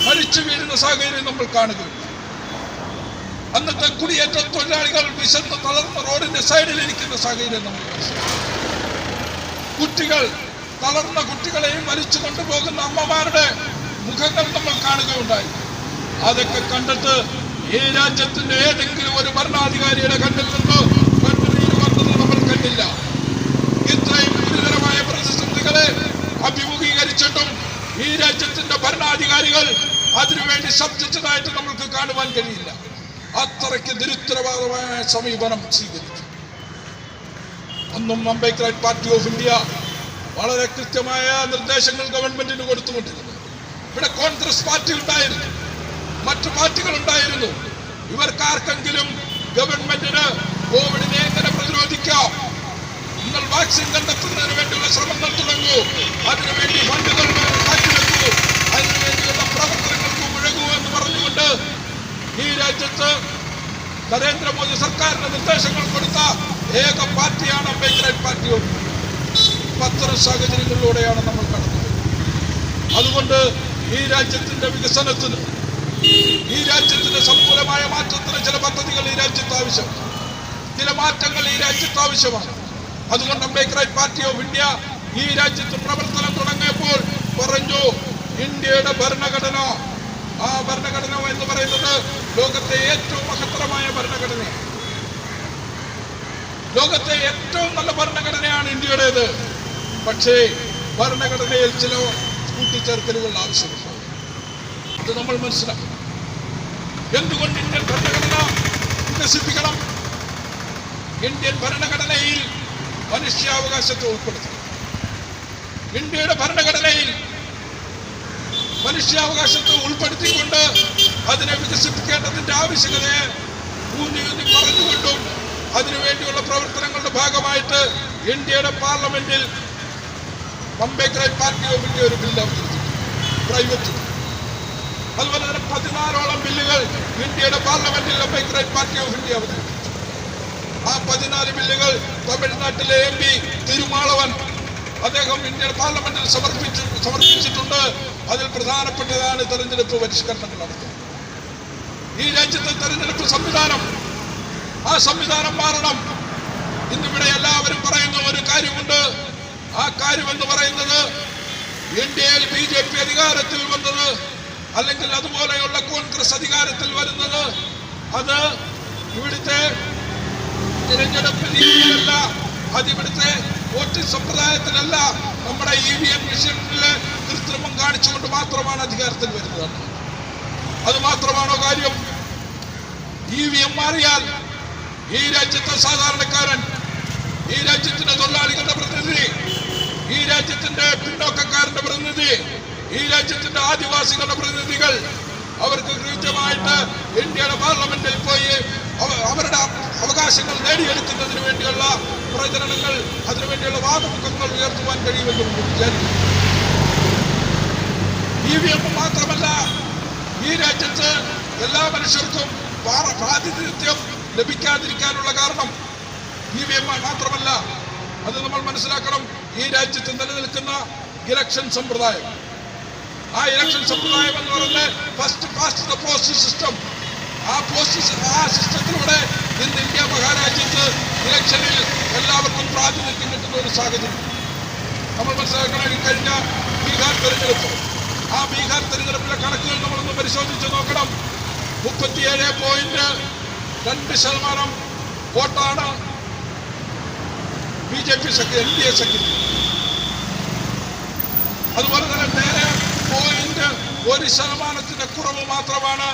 മരിച്ചു വീഴുന്ന സാഹചര്യം നമ്മൾ കാണുക. അന്നത്തെ കുടിയേറ്റ തൊഴിലാളികൾ വിശന്ന് തളർന്ന റോഡിന്റെ സൈഡിൽ ഇരിക്കുന്ന സാഹചര്യം നമ്മൾ കുട്ടികൾ, തളർന്ന കുട്ടികളെയും വലിച്ചു കൊണ്ടുപോകുന്ന അമ്മമാരുടെ മുഖങ്ങൾ നമ്മൾ കാണുകയുണ്ടായി. അതൊക്കെ കണ്ടിട്ട് ഈ രാജ്യത്തിന്റെ ഏതെങ്കിലും ഒരു ഭരണാധികാരിയുടെ കണ്ണിൽ നിന്ന് കണ്ണുനീര് വന്നത് നമ്മൾ കണ്ടില്ല. ഇത്രയും ഗുരുതരമായ പ്രതിസന്ധികളെ അഭിമുഖീകരിച്ചിട്ടും ഈ രാജ്യത്തിന്റെ ഭരണാധികാരികൾ അതിനുവേണ്ടി ശബ്ദിച്ചതായിട്ട് നമുക്ക് കാണുവാൻ കഴിയില്ല. അത്രയ്ക്ക് നിരുത്തരവാദമായ സമീപനം സ്വീകരിച്ചു. അന്നും അംബേദ്കർ പാർട്ടി ഓഫ് ഇന്ത്യ വളരെ കൃത്യമായ നിർദ്ദേശങ്ങൾ ഗവൺമെന്റിന് കൊടുത്തുകൊണ്ടിരുന്നു. ഇവിടെ കോൺഗ്രസ് പാർട്ടി ഉണ്ടായിരുന്നു, മറ്റു പാർട്ടികൾ ഉണ്ടായിരുന്നു. ഇവർക്കാർക്കെങ്കിലും ഗവൺമെന്റിന് കോവിഡിനെ എങ്ങനെ പ്രതിരോധിക്കാം, നിങ്ങൾ വാക്സിൻ കണ്ടെത്തുന്നതിന് വേണ്ടിയുള്ള ശ്രമങ്ങൾ തുടങ്ങൂ, അതിനുവേണ്ടി ഫണ്ടുകൾ മാറ്റിവെക്കൂ, അതിനുവേണ്ടിയുള്ള പ്രവർത്തനങ്ങൾക്ക് മുഴകൂ എന്ന് പറഞ്ഞുകൊണ്ട് ഈ രാജ്യത്ത് നരേന്ദ്രമോദി സർക്കാരിന്റെ നിർദ്ദേശങ്ങൾ കൊടുത്ത ഏക പാർട്ടിയാണ് അംബേദ്കർ പാർട്ടി. അത്തരം സാഹചര്യങ്ങളിലൂടെയാണ് നമ്മൾ കടന്നത്. അതുകൊണ്ട് ഈ രാജ്യത്തിന്റെ വികസനത്തിന്, ഈ രാജ്യത്തിന്റെ സമൂലമായ മാറ്റത്തിന് ചില പദ്ധതികൾ ഈ രാജ്യത്ത് ആവശ്യമാണ്, ചില മാറ്റങ്ങൾ ഈ രാജ്യത്ത് ആവശ്യമാണ്. അതുകൊണ്ട് അംബേദ്കർ പാർട്ടി ഓഫ് ഇന്ത്യ ഈ രാജ്യത്ത് പ്രവർത്തനം തുടങ്ങിയപ്പോൾ പറഞ്ഞു, ഇന്ത്യയുടെ ഭരണഘടന, ആ ഭരണഘടന എന്ന് പറയുന്നത് ലോകത്തെ ഏറ്റവും മഹത്തരമായ ഭരണഘടനയാണ്. ലോകത്തെ ഏറ്റവും നല്ല ഭരണഘടനയാണ് ഇന്ത്യയുടേത്. പക്ഷേ ഭരണഘടനയിൽ ചില കൂട്ടിച്ചേർക്കലുകൾ ആവശ്യമുണ്ട്. അത് നമ്മൾ മനസ്സിലാക്കണം. എന്തുകൊണ്ട് ഇന്ത്യൻ ഭരണഘടന വികസിപ്പിക്കണം? ഇന്ത്യൻ ഭരണഘടനയിൽ മനുഷ്യാവകാശത്തെ ഉൾപ്പെടുത്തണം. ഇന്ത്യയുടെ ഭരണഘടനയിൽ മനുഷ്യാവകാശത്തെ ഉൾപ്പെടുത്തിക്കൊണ്ട് അതിനെ വികസിപ്പിക്കേണ്ടതിന്റെ ആവശ്യകതയെ ഊന്നി പറഞ്ഞുകൊണ്ടും അതിനുവേണ്ടിയുള്ള പ്രവർത്തനങ്ങളുടെ ഭാഗമായിട്ട് ഇന്ത്യയുടെ പാർലമെന്റിൽ അംബേദ്കർ പാർട്ടി ഓഫ് ഇന്ത്യ ഒരു ബില്ല് അവതരിപ്പിച്ചു, പ്രൈവറ്റ്. അതുപോലെ തന്നെ 14ഓളം ബില്ലുകൾ ഇന്ത്യയുടെ പാർലമെന്റിൽ അംബേദ്കർ പാർട്ടി ഓഫ് ഇന്ത്യ അവതരിപ്പിച്ചു. ആ 14 ബില്ലുകൾ തമിഴ്നാട്ടിലെ MP തിരുമാളവൻ അദ്ദേഹം ഇന്ത്യയുടെ പാർലമെന്റിൽ സമർപ്പിച്ചിട്ടുണ്ട്. അതിൽ പ്രധാനപ്പെട്ടതാണ് തെരഞ്ഞെടുപ്പ് പരിഷ്കരണങ്ങൾ നടത്തുന്നത്. ഈ രാജ്യത്തെ തെരഞ്ഞെടുപ്പ് സംവിധാനം, ആ സംവിധാനം മാറണം. ഇന്നിവിടെ എല്ലാവരും പറയുന്ന ഒരു കാര്യമുണ്ട്. ആ കാര്യമെന്ന് പറയുന്നത് ഇന്ത്യയിൽ BJP അധികാരത്തിൽ വന്നത്, അല്ലെങ്കിൽ അതുപോലെയുള്ള കോൺഗ്രസ് അധികാരത്തിൽ വരുന്നത്, അത് ഇവിടുത്തെ തിരഞ്ഞെടുപ്പ് രീതിയിലല്ല, അതിവിടുത്തെ വോട്ടിംഗ് സമ്പ്രദായത്തിലല്ല, നമ്മുടെ EVM മെഷീനിലെ കൃത്രിമം കാണിച്ചുകൊണ്ട് മാത്രമാണ് അധികാരത്തിൽ വരുന്നത്. അത് മാത്രമാണോ കാര്യം? EVM മാറിയാൽ ഈ രാജ്യത്തെ സാധാരണക്കാരൻ, ഈ രാജ്യത്തിന്റെ തൊഴിലാളികളുടെ പ്രതിനിധി, ഈ രാജ്യത്തിന്റെ പിന്നോക്കക്കാരന്റെ പ്രതിനിധി, ഈ രാജ്യത്തിന്റെ ആദിവാസികളുടെ പ്രതിനിധികൾ, അവർക്ക് കൃത്യമായിട്ട് ഇന്ത്യയുടെ പാർലമെന്റിൽ പോയി അവരുടെ അവകാശങ്ങൾ നേടിയെടുക്കുന്നതിന് വേണ്ടിയുള്ള പ്രചരണങ്ങൾ, അതിനുവേണ്ടിയുള്ള വാദമുഖങ്ങൾ ഉയർത്തുവാൻ കഴിയുമെന്ന് വിചാരിക്കുന്നു. EVM മാത്രമല്ല, ഈ രാജ്യത്ത് എല്ലാ മനുഷ്യർക്കും പ്രാതിനിധ്യം ലഭിക്കാതിരിക്കാനുള്ള കാരണം EVM മാത്രമല്ല. അത് നമ്മൾ മനസ്സിലാക്കണം. ഈ രാജ്യത്ത് നിലനിൽക്കുന്ന ഇലക്ഷൻ സമ്പ്രദായം, ആ ഇലക്ഷൻ സമ്പ്രദായം എന്ന് പറയുന്നത് first past the post system. ആ സിസ്റ്റത്തിലൂടെ ഇന്ന് ഇന്ത്യ മഹാരാജ്യത്ത് ഇലക്ഷനിൽ എല്ലാവർക്കും പ്രാതിനിധ്യം കിട്ടുന്ന ഒരു സാഹചര്യം നമ്മൾ മനസ്സിലാക്കണം. കഴിഞ്ഞ ബീഹാർ തെരഞ്ഞെടുപ്പ്, ആ ബീഹാർ തെരഞ്ഞെടുപ്പിലെ കണക്കുകൾ നമ്മളൊന്ന് പരിശോധിച്ച് നോക്കണം. 37.2% വോട്ടാണ് BJP NDA സഖ്യത്തിൽ. അതുപോലെ തന്നെ നേരെ 0.1% കുറവ് മാത്രമാണ്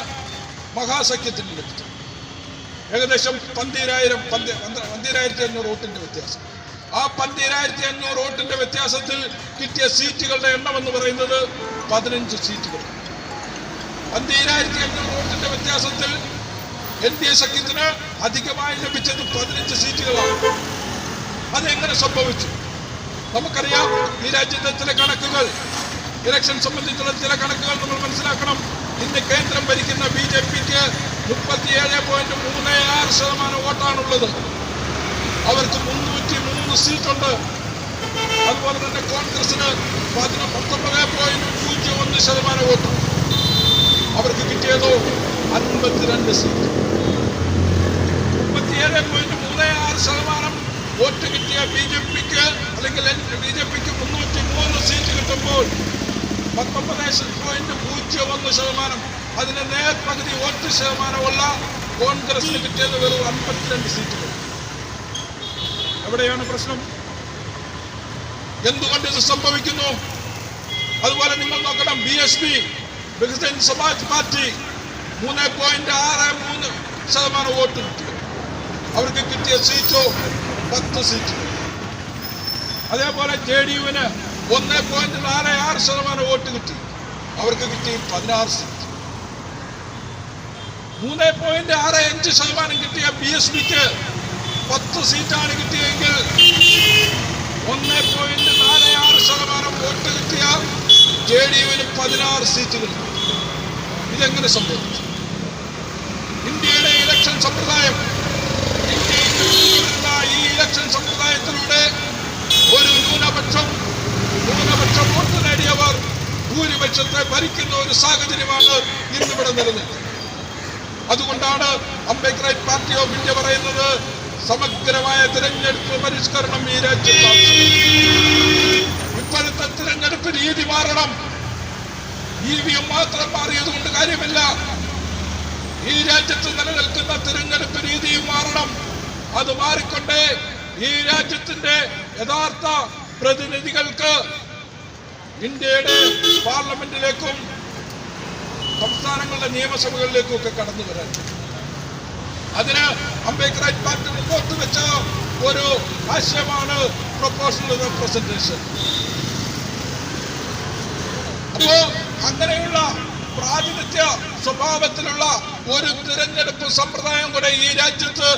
മഹാസഖ്യത്തിന് ലഭിച്ചത്. ഏകദേശം 12,500 വോട്ടിന്റെ വ്യത്യാസം. ആ 12,500 വോട്ടിന്റെ വ്യത്യാസത്തിൽ കിട്ടിയ സീറ്റുകളുടെ എണ്ണം എന്ന് പറയുന്നത് 15 സീറ്റുകൾ. 12,500 വോട്ടിന്റെ വ്യത്യാസത്തിൽ NDA സഖ്യത്തിന് അധികമായി ലഭിച്ചത് 15 സീറ്റുകളാണ്. അതെങ്ങനെ സംഭവിച്ചു? നമുക്കറിയാം. ഈ രാജ്യത്തെ ചില കണക്കുകൾ, ഇലക്ഷൻ സംബന്ധിച്ചുള്ള ചില കണക്കുകൾ നമ്മൾ മനസ്സിലാക്കണം. ഇന്ന് കേന്ദ്രം ഭരിക്കുന്ന BJPക്ക് 37.36% വോട്ടാണുള്ളത്. അവർക്ക് 303 സീറ്റുണ്ട്. അതുപോലെ തന്നെ കോൺഗ്രസിന് 19.01% വോട്ട്. അവർക്ക് കിട്ടിയതോ 52 സീറ്റ്. 37.36% വോട്ട് കിട്ടിയ BJPക്ക്, അല്ലെങ്കിൽ BJPക്ക് 303 സീറ്റ് കിട്ടുമ്പോൾ 19.01%, അതിന് നേർപകുതി വോട്ട് ശതമാനമുള്ള കോൺഗ്രസിന് കിട്ടിയത് വെറും 52 സീറ്റുകൾ. എവിടെയാണ് പ്രശ്നം? എന്തുകൊണ്ട് ഇത് സംഭവിക്കുന്നു? അതുപോലെ നിങ്ങൾ നോക്കണം, BSP Bahujan Samaj party 3.63% vote കിട്ടി. അവർക്ക് കിട്ടിയ സീറ്റോ 10 സീറ്റ്. അതേപോലെ JDUവിന് 1.46% വോട്ട് കിട്ടി. അവർക്ക് കിട്ടി 16 സീറ്റ്. 3.65% കിട്ടിയ BSPക്ക് 10 സീറ്റാണ് കിട്ടിയെങ്കിൽ 1.46% വോട്ട് കിട്ടിയ JDUവിന് 16 സീറ്റുകൾ. ഇതെങ്ങനെ സംഭവിച്ചു? ഇന്ത്യയുടെ ഇലക്ഷൻ സമ്പ്രദായം, ഇന്ത്യയിലുള്ള ഈ ഇലക്ഷൻ സമ്പ്രദായത്തിലൂടെ ഒരു ന്യൂനപക്ഷം വോട്ട് നേടിയവർ ഭൂരിപക്ഷത്തെ ഭരിക്കുന്ന ഒരു സാഹചര്യമാണ് ഇന്നിവിടെ നിലനിൽക്കുന്നത്. അതുകൊണ്ടാണ് അംബേദ്കർ പാർട്ടി ഓഫ് ഇന്ത്യ പറയുന്നത് സമഗ്രമായ തിരഞ്ഞെടുപ്പ് പരിഷ്കരണം ഈ രാജ്യത്ത്. ഇപ്പോഴത്തെ തിരഞ്ഞെടുപ്പ് രീതി മാറണം. EVM മാത്രം മാറിയത് കൊണ്ട് കാര്യമില്ല. ഈ രാജ്യത്ത് നിലനിൽക്കുന്ന തിരഞ്ഞെടുപ്പ് രീതിയും മാറണം. അത് മാറിക്കൊണ്ടേ ഈ രാജ്യത്തിന്റെ യഥാർത്ഥ പ്രതിനിധികൾക്ക് ഇന്ത്യയുടെ പാർലമെന്റിലേക്കും സംസ്ഥാനങ്ങളുടെ നിയമസഭകളിലേക്കും ഒക്കെ കടന്നു വരാൻ. അതിന് അംബേദ്കർ പാർട്ടി മുമ്പോട്ട് വെച്ച ഒരു ആശയമാണ് പ്രൊപ്പോഷണൽ റെപ്രസെന്റേഷൻ. അപ്പോ അങ്ങനെയുള്ള പ്രാതിനിധ്യ സ്വഭാവത്തിലുള്ള ഒരു തിരഞ്ഞെടുപ്പ് സമ്പ്രദായം കൂടെ ഈ രാജ്യത്ത്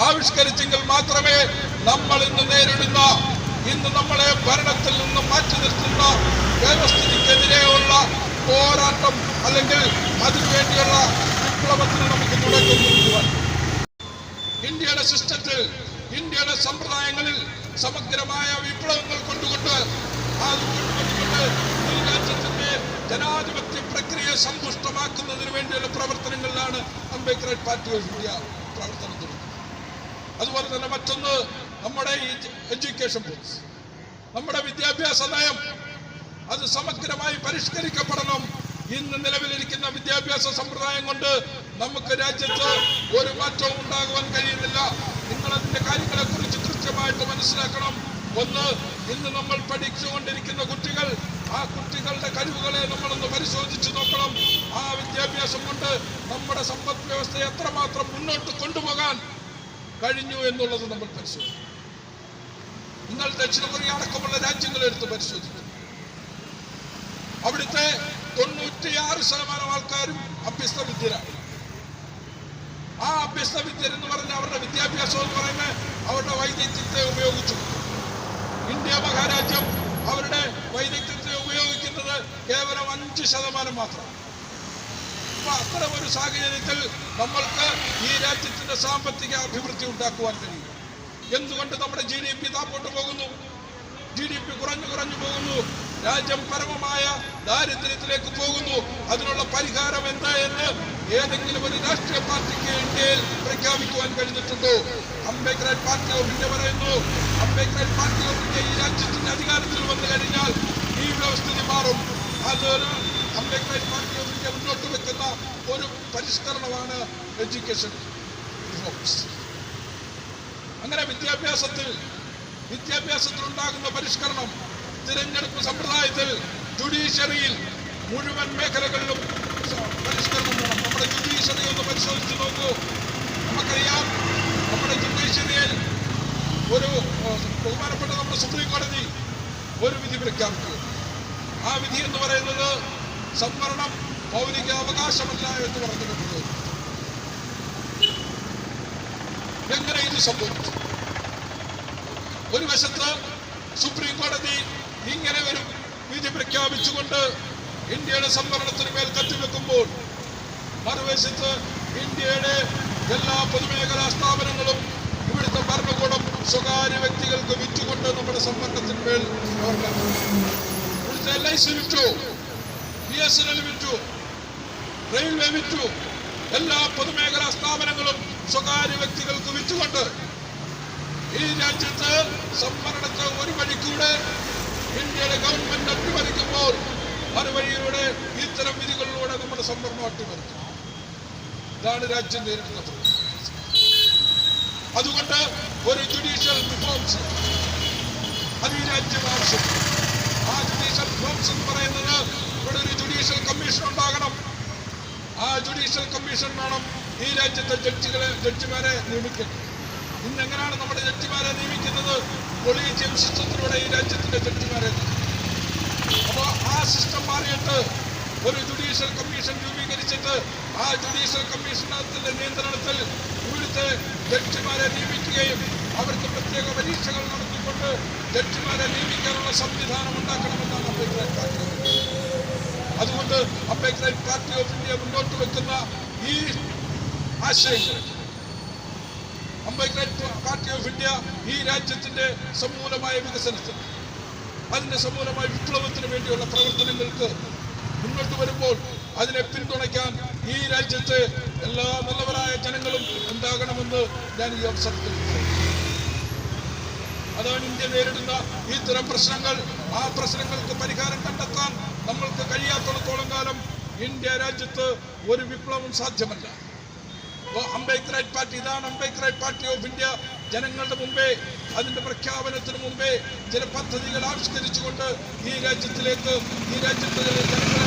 ആവിഷ്കരിച്ചെങ്കിൽ മാത്രമേ നമ്മൾ ഇന്ന് നേരിടുന്ന, ഇന്ന് നമ്മളെ ഭരണത്തിൽ നിന്നും മാറ്റി നിർത്തുന്ന വ്യവസ്ഥിതിക്കെതിരെയുള്ള പോരാട്ടം അല്ലെങ്കിൽ അതിനുവേണ്ടിയുള്ള വിപ്ലവത്തിന് നമുക്ക് തുടക്കം കുറിക്കുവാൻ. ഇന്ത്യയുടെ സിസ്റ്റത്തിൽ, ഇന്ത്യയുടെ സമ്പ്രദായങ്ങളിൽ സമഗ്രമായ വിപ്ലവങ്ങൾ കൊണ്ടുകൊണ്ട് ഈ രാജ്യത്തിന്റെ ജനാധിപത്യ പ്രക്രിയ സമ്പുഷ്ടമാക്കുന്നതിന് വേണ്ടിയുള്ള പ്രവർത്തനങ്ങളിലാണ് അംബേദ്കർ പാർട്ടി ഓഫ് ഇന്ത്യ പ്രവർത്തനം തുടങ്ങുന്നത്. അതുപോലെ തന്നെ മറ്റൊന്ന്, നമ്മുടെ ഈ എഡ്യൂക്കേഷൻ പോളിസി, നമ്മുടെ വിദ്യാഭ്യാസ നയം, അത് സമഗ്രമായി പരിഷ്കരിക്കപ്പെടണം. ഇന്ന് നിലവിലിരിക്കുന്ന വിദ്യാഭ്യാസ സമ്പ്രദായം കൊണ്ട് നമുക്ക് രാജ്യത്ത് ഒരു മാറ്റവും ഉണ്ടാകുവാൻ കഴിയുന്നില്ല. നിങ്ങൾ അതിന്റെ കാര്യങ്ങളെ കുറിച്ച് കൃത്യമായിട്ട് മനസ്സിലാക്കണം. ഒന്ന്, ഇന്ന് നമ്മൾ പഠിച്ചുകൊണ്ടിരിക്കുന്ന കുട്ടികൾ, ആ കുട്ടികളുടെ കഴിവുകളെ നമ്മളൊന്ന് പരിശോധിച്ചു നോക്കണം. ആ വിദ്യാഭ്യാസം കൊണ്ട് നമ്മുടെ സമ്പദ് വ്യവസ്ഥയെ എത്രമാത്രം മുന്നോട്ട് കൊണ്ടുപോകാൻ കഴിഞ്ഞു എന്നുള്ളത് നമ്മൾ പരിശോധിക്കും. നിങ്ങൾ ദക്ഷിണ കൊറിയ അടക്കമുള്ള രാജ്യങ്ങളെ എടുത്ത് പരിശോധിക്കും. അവിടുത്തെ 96% ആൾക്കാരും അഭ്യസ്ത വിദ്യരാണ്. ആ അഭ്യസ്ത വിദ്യരെന്ന് പറഞ്ഞ അവരുടെ വിദ്യാഭ്യാസം എന്ന് പറയുന്നത് അവരുടെ വൈദഗ്ധ്യത്തെ ഉപയോഗിച്ചു. ഇന്ത്യ മഹാരാജ്യം അവരുടെ വൈദഗ്ധ്യത്തെ ഉപയോഗിക്കുന്നത് കേവലം 5% മാത്രം. അപ്പൊ അത്തരം ഒരു സാഹചര്യത്തിൽ നമ്മൾക്ക് ഈ രാജ്യത്തിന്റെ സാമ്പത്തിക അഭിവൃദ്ധി ഉണ്ടാക്കുവാൻ കഴിയും. എന്തുകൊണ്ട് നമ്മുടെ GDP താപ്പോട്ട് പോകുന്നു? GDP കുറഞ്ഞു പോകുന്നു. രാജ്യം പരമമായ ദാരിദ്ര്യത്തിലേക്ക് പോകുന്നു. അതിനുള്ള പരിഹാരം എന്താ എന്ന് ഏതെങ്കിലും ഒരു രാഷ്ട്രീയ പാർട്ടിക്ക് ഇന്ത്യയിൽ പ്രഖ്യാപിക്കുവാൻ കഴിഞ്ഞിട്ടുണ്ടോ? അംബേദ്കർ പാർട്ടി ഓഫ് ഇന്ത്യ പറയുന്നു, അംബേദ്കർ പാർട്ടി ഓഫ് ഇന്ത്യ ഈ രാജ്യത്തിന്റെ അധികാരത്തിൽ വന്നു കഴിഞ്ഞാൽ ഈ വ്യവസ്ഥിതി മാറും. അതൊരു അംബേദ്കർ പാർട്ടി ഓഫ് ഇന്ത്യ മുന്നോട്ട് വെക്കുന്ന ഒരു പരിഷ്കരണമാണ് എഡ്യൂക്കേഷൻ റിഫോംസ്. അങ്ങനെ വിദ്യാഭ്യാസത്തിൽ ഉണ്ടാകുന്ന പരിഷ്കരണം, തിരഞ്ഞെടുപ്പ് സമ്പ്രദായത്തിൽ, ജുഡീഷ്യറിയിൽ, മുഴുവൻ മേഖലകളിലും പരിഷ്കരണം വേണം. നമ്മുടെ ജുഡീഷ്യറി ഒന്ന് പരിശോധിച്ച് നോക്കൂ. നമുക്കറിയാം, നമ്മുടെ ജുഡീഷ്യറിയിൽ ഒരു ബഹുമാനപ്പെട്ട നമ്മുടെ സുപ്രീം കോടതി ഒരു വിധി പ്രഖ്യാപിച്ചു. ആ വിധി എന്ന് പറയുന്നത് സംവരണം മൗലിക അവകാശമല്ല എന്ന് പറഞ്ഞിട്ടുണ്ട്. എങ്ങനെ ഇത് സംഭവിച്ചു? ഒരു വശത്ത് സുപ്രീം കോടതി ഇങ്ങനെ ഒരു വിധി പ്രഖ്യാപിച്ചുകൊണ്ട് ഇന്ത്യയുടെ സംവരണത്തിന് മേൽ കത്തിവെക്കുമ്പോൾ, മറുവശത്ത് ഇന്ത്യയുടെ എല്ലാ പൊതുമേഖലാ സ്ഥാപനങ്ങളും ഇവിടുത്തെ ഭരണകൂടം സ്വകാര്യ വ്യക്തികൾക്ക് വിറ്റുകൊണ്ട് നമ്മുടെ സംവരണത്തിന്മേൽ ഇവിടുത്തെ LIC വിറ്റു, BSNL വിറ്റു, റെയിൽവേ വിറ്റു. എല്ലാ പൊതുമേഖലാ സ്ഥാപനങ്ങളും സ്വകാര്യ വ്യക്തികൾക്ക് വിറ്റുകൊണ്ട് ഈ രാജ്യത്ത് സംവരണത്തെ ഒരു വഴിക്കൂടെ ഇന്ത്യയുടെ ഗവൺമെന്റ് അട്ടിമറിക്കുമ്പോൾ മറുവഴിയിലൂടെ ഇത്തരം വിധികളിലൂടെ നമ്മുടെ സംവരണം അട്ടിമറിക്കും. ഇതാണ് രാജ്യം നേരിടുന്നത്. അതുകൊണ്ട് ഒരു ജുഡീഷ്യൽ റിഫോംസ് അത് ഈ രാജ്യം ആവശ്യപ്പെടും. ആ ജുഡീഷ്യൽ ഫോംസ് എന്ന് പറയുന്നത് ഇവിടെ ഒരു ജുഡീഷ്യൽ കമ്മീഷൻ ഉണ്ടാകണം. ആ ജുഡീഷ്യൽ കമ്മീഷൻ വേണം ഈ രാജ്യത്തെ ജഡ്ജിമാരെ നിയമിക്കുന്നത്. ഇന്നെങ്ങനെയാണ് നമ്മുടെ ജഡ്ജിമാരെ നിയമിക്കുന്നത്? കൊളീജിയം സിസ്റ്റത്തിലൂടെ ഈ രാജ്യത്തിന്റെ ജഡ്ജിമാരെ. അപ്പോൾ ആ സിസ്റ്റം മാറിയിട്ട് ഒരു ജുഡീഷ്യൽ കമ്മീഷൻ രൂപീകരിച്ചിട്ട് ആ ജുഡീഷ്യൽ കമ്മീഷനത്തിന്റെ നിയന്ത്രണത്തിൽ ഇവിടുത്തെ ജഡ്ജിമാരെ നിയമിക്കുകയും അവർക്ക് പ്രത്യേക പരീക്ഷകൾ നടത്തിക്കൊണ്ട് ജഡ്ജിമാരെ നിയമിക്കാനുള്ള സംവിധാനം ഉണ്ടാക്കണമെന്നാണ് അംബേദ്കർ പാർട്ടി. അതുകൊണ്ട് അംബേദ്കർ പാർട്ടി ഓഫ് ഇന്ത്യ മുന്നോട്ട് വെക്കുന്ന ഈ ആശയങ്ങൾ അംബേദ്കർ പാർട്ടി ഓഫ് ഇന്ത്യ ഈ രാജ്യത്തിന്റെ സമൂലമായ വികസനത്തിന്, അതിന്റെ സമൂലമായ വിപ്ലവത്തിന് വേണ്ടിയുള്ള പ്രവർത്തനങ്ങൾക്ക് മുന്നോട്ട് വരുമ്പോൾ അതിനെ പിന്തുണയ്ക്കാൻ ഈ രാജ്യത്തെ എല്ലാ നല്ലവരായ ജനങ്ങളും ഉണ്ടാകണമെന്ന് ഞാൻ ഈ അവസരത്തിൽ അതാണ് ഇന്ത്യ നേരിടുന്ന ഇത്തരം പ്രശ്നങ്ങൾ. ആ പ്രശ്നങ്ങൾക്ക് പരിഹാരം കണ്ടെത്താൻ നമ്മൾക്ക് കഴിയാത്തിടത്തോളം കാലം ഇന്ത്യ രാജ്യത്ത് ഒരു വിപ്ലവം സാധ്യമല്ല. അംബേദ്കർ പാർട്ടി, ഇതാണ് അംബേദ്കർ പാർട്ടി ഓഫ് ഇന്ത്യ ജനങ്ങളുടെ മുമ്പേ അതിന്റെ പ്രഖ്യാപനത്തിന് മുമ്പേ ചില പദ്ധതികൾ ആവിഷ്കരിച്ചുകൊണ്ട് ഈ രാജ്യത്തെ ജനങ്ങളെ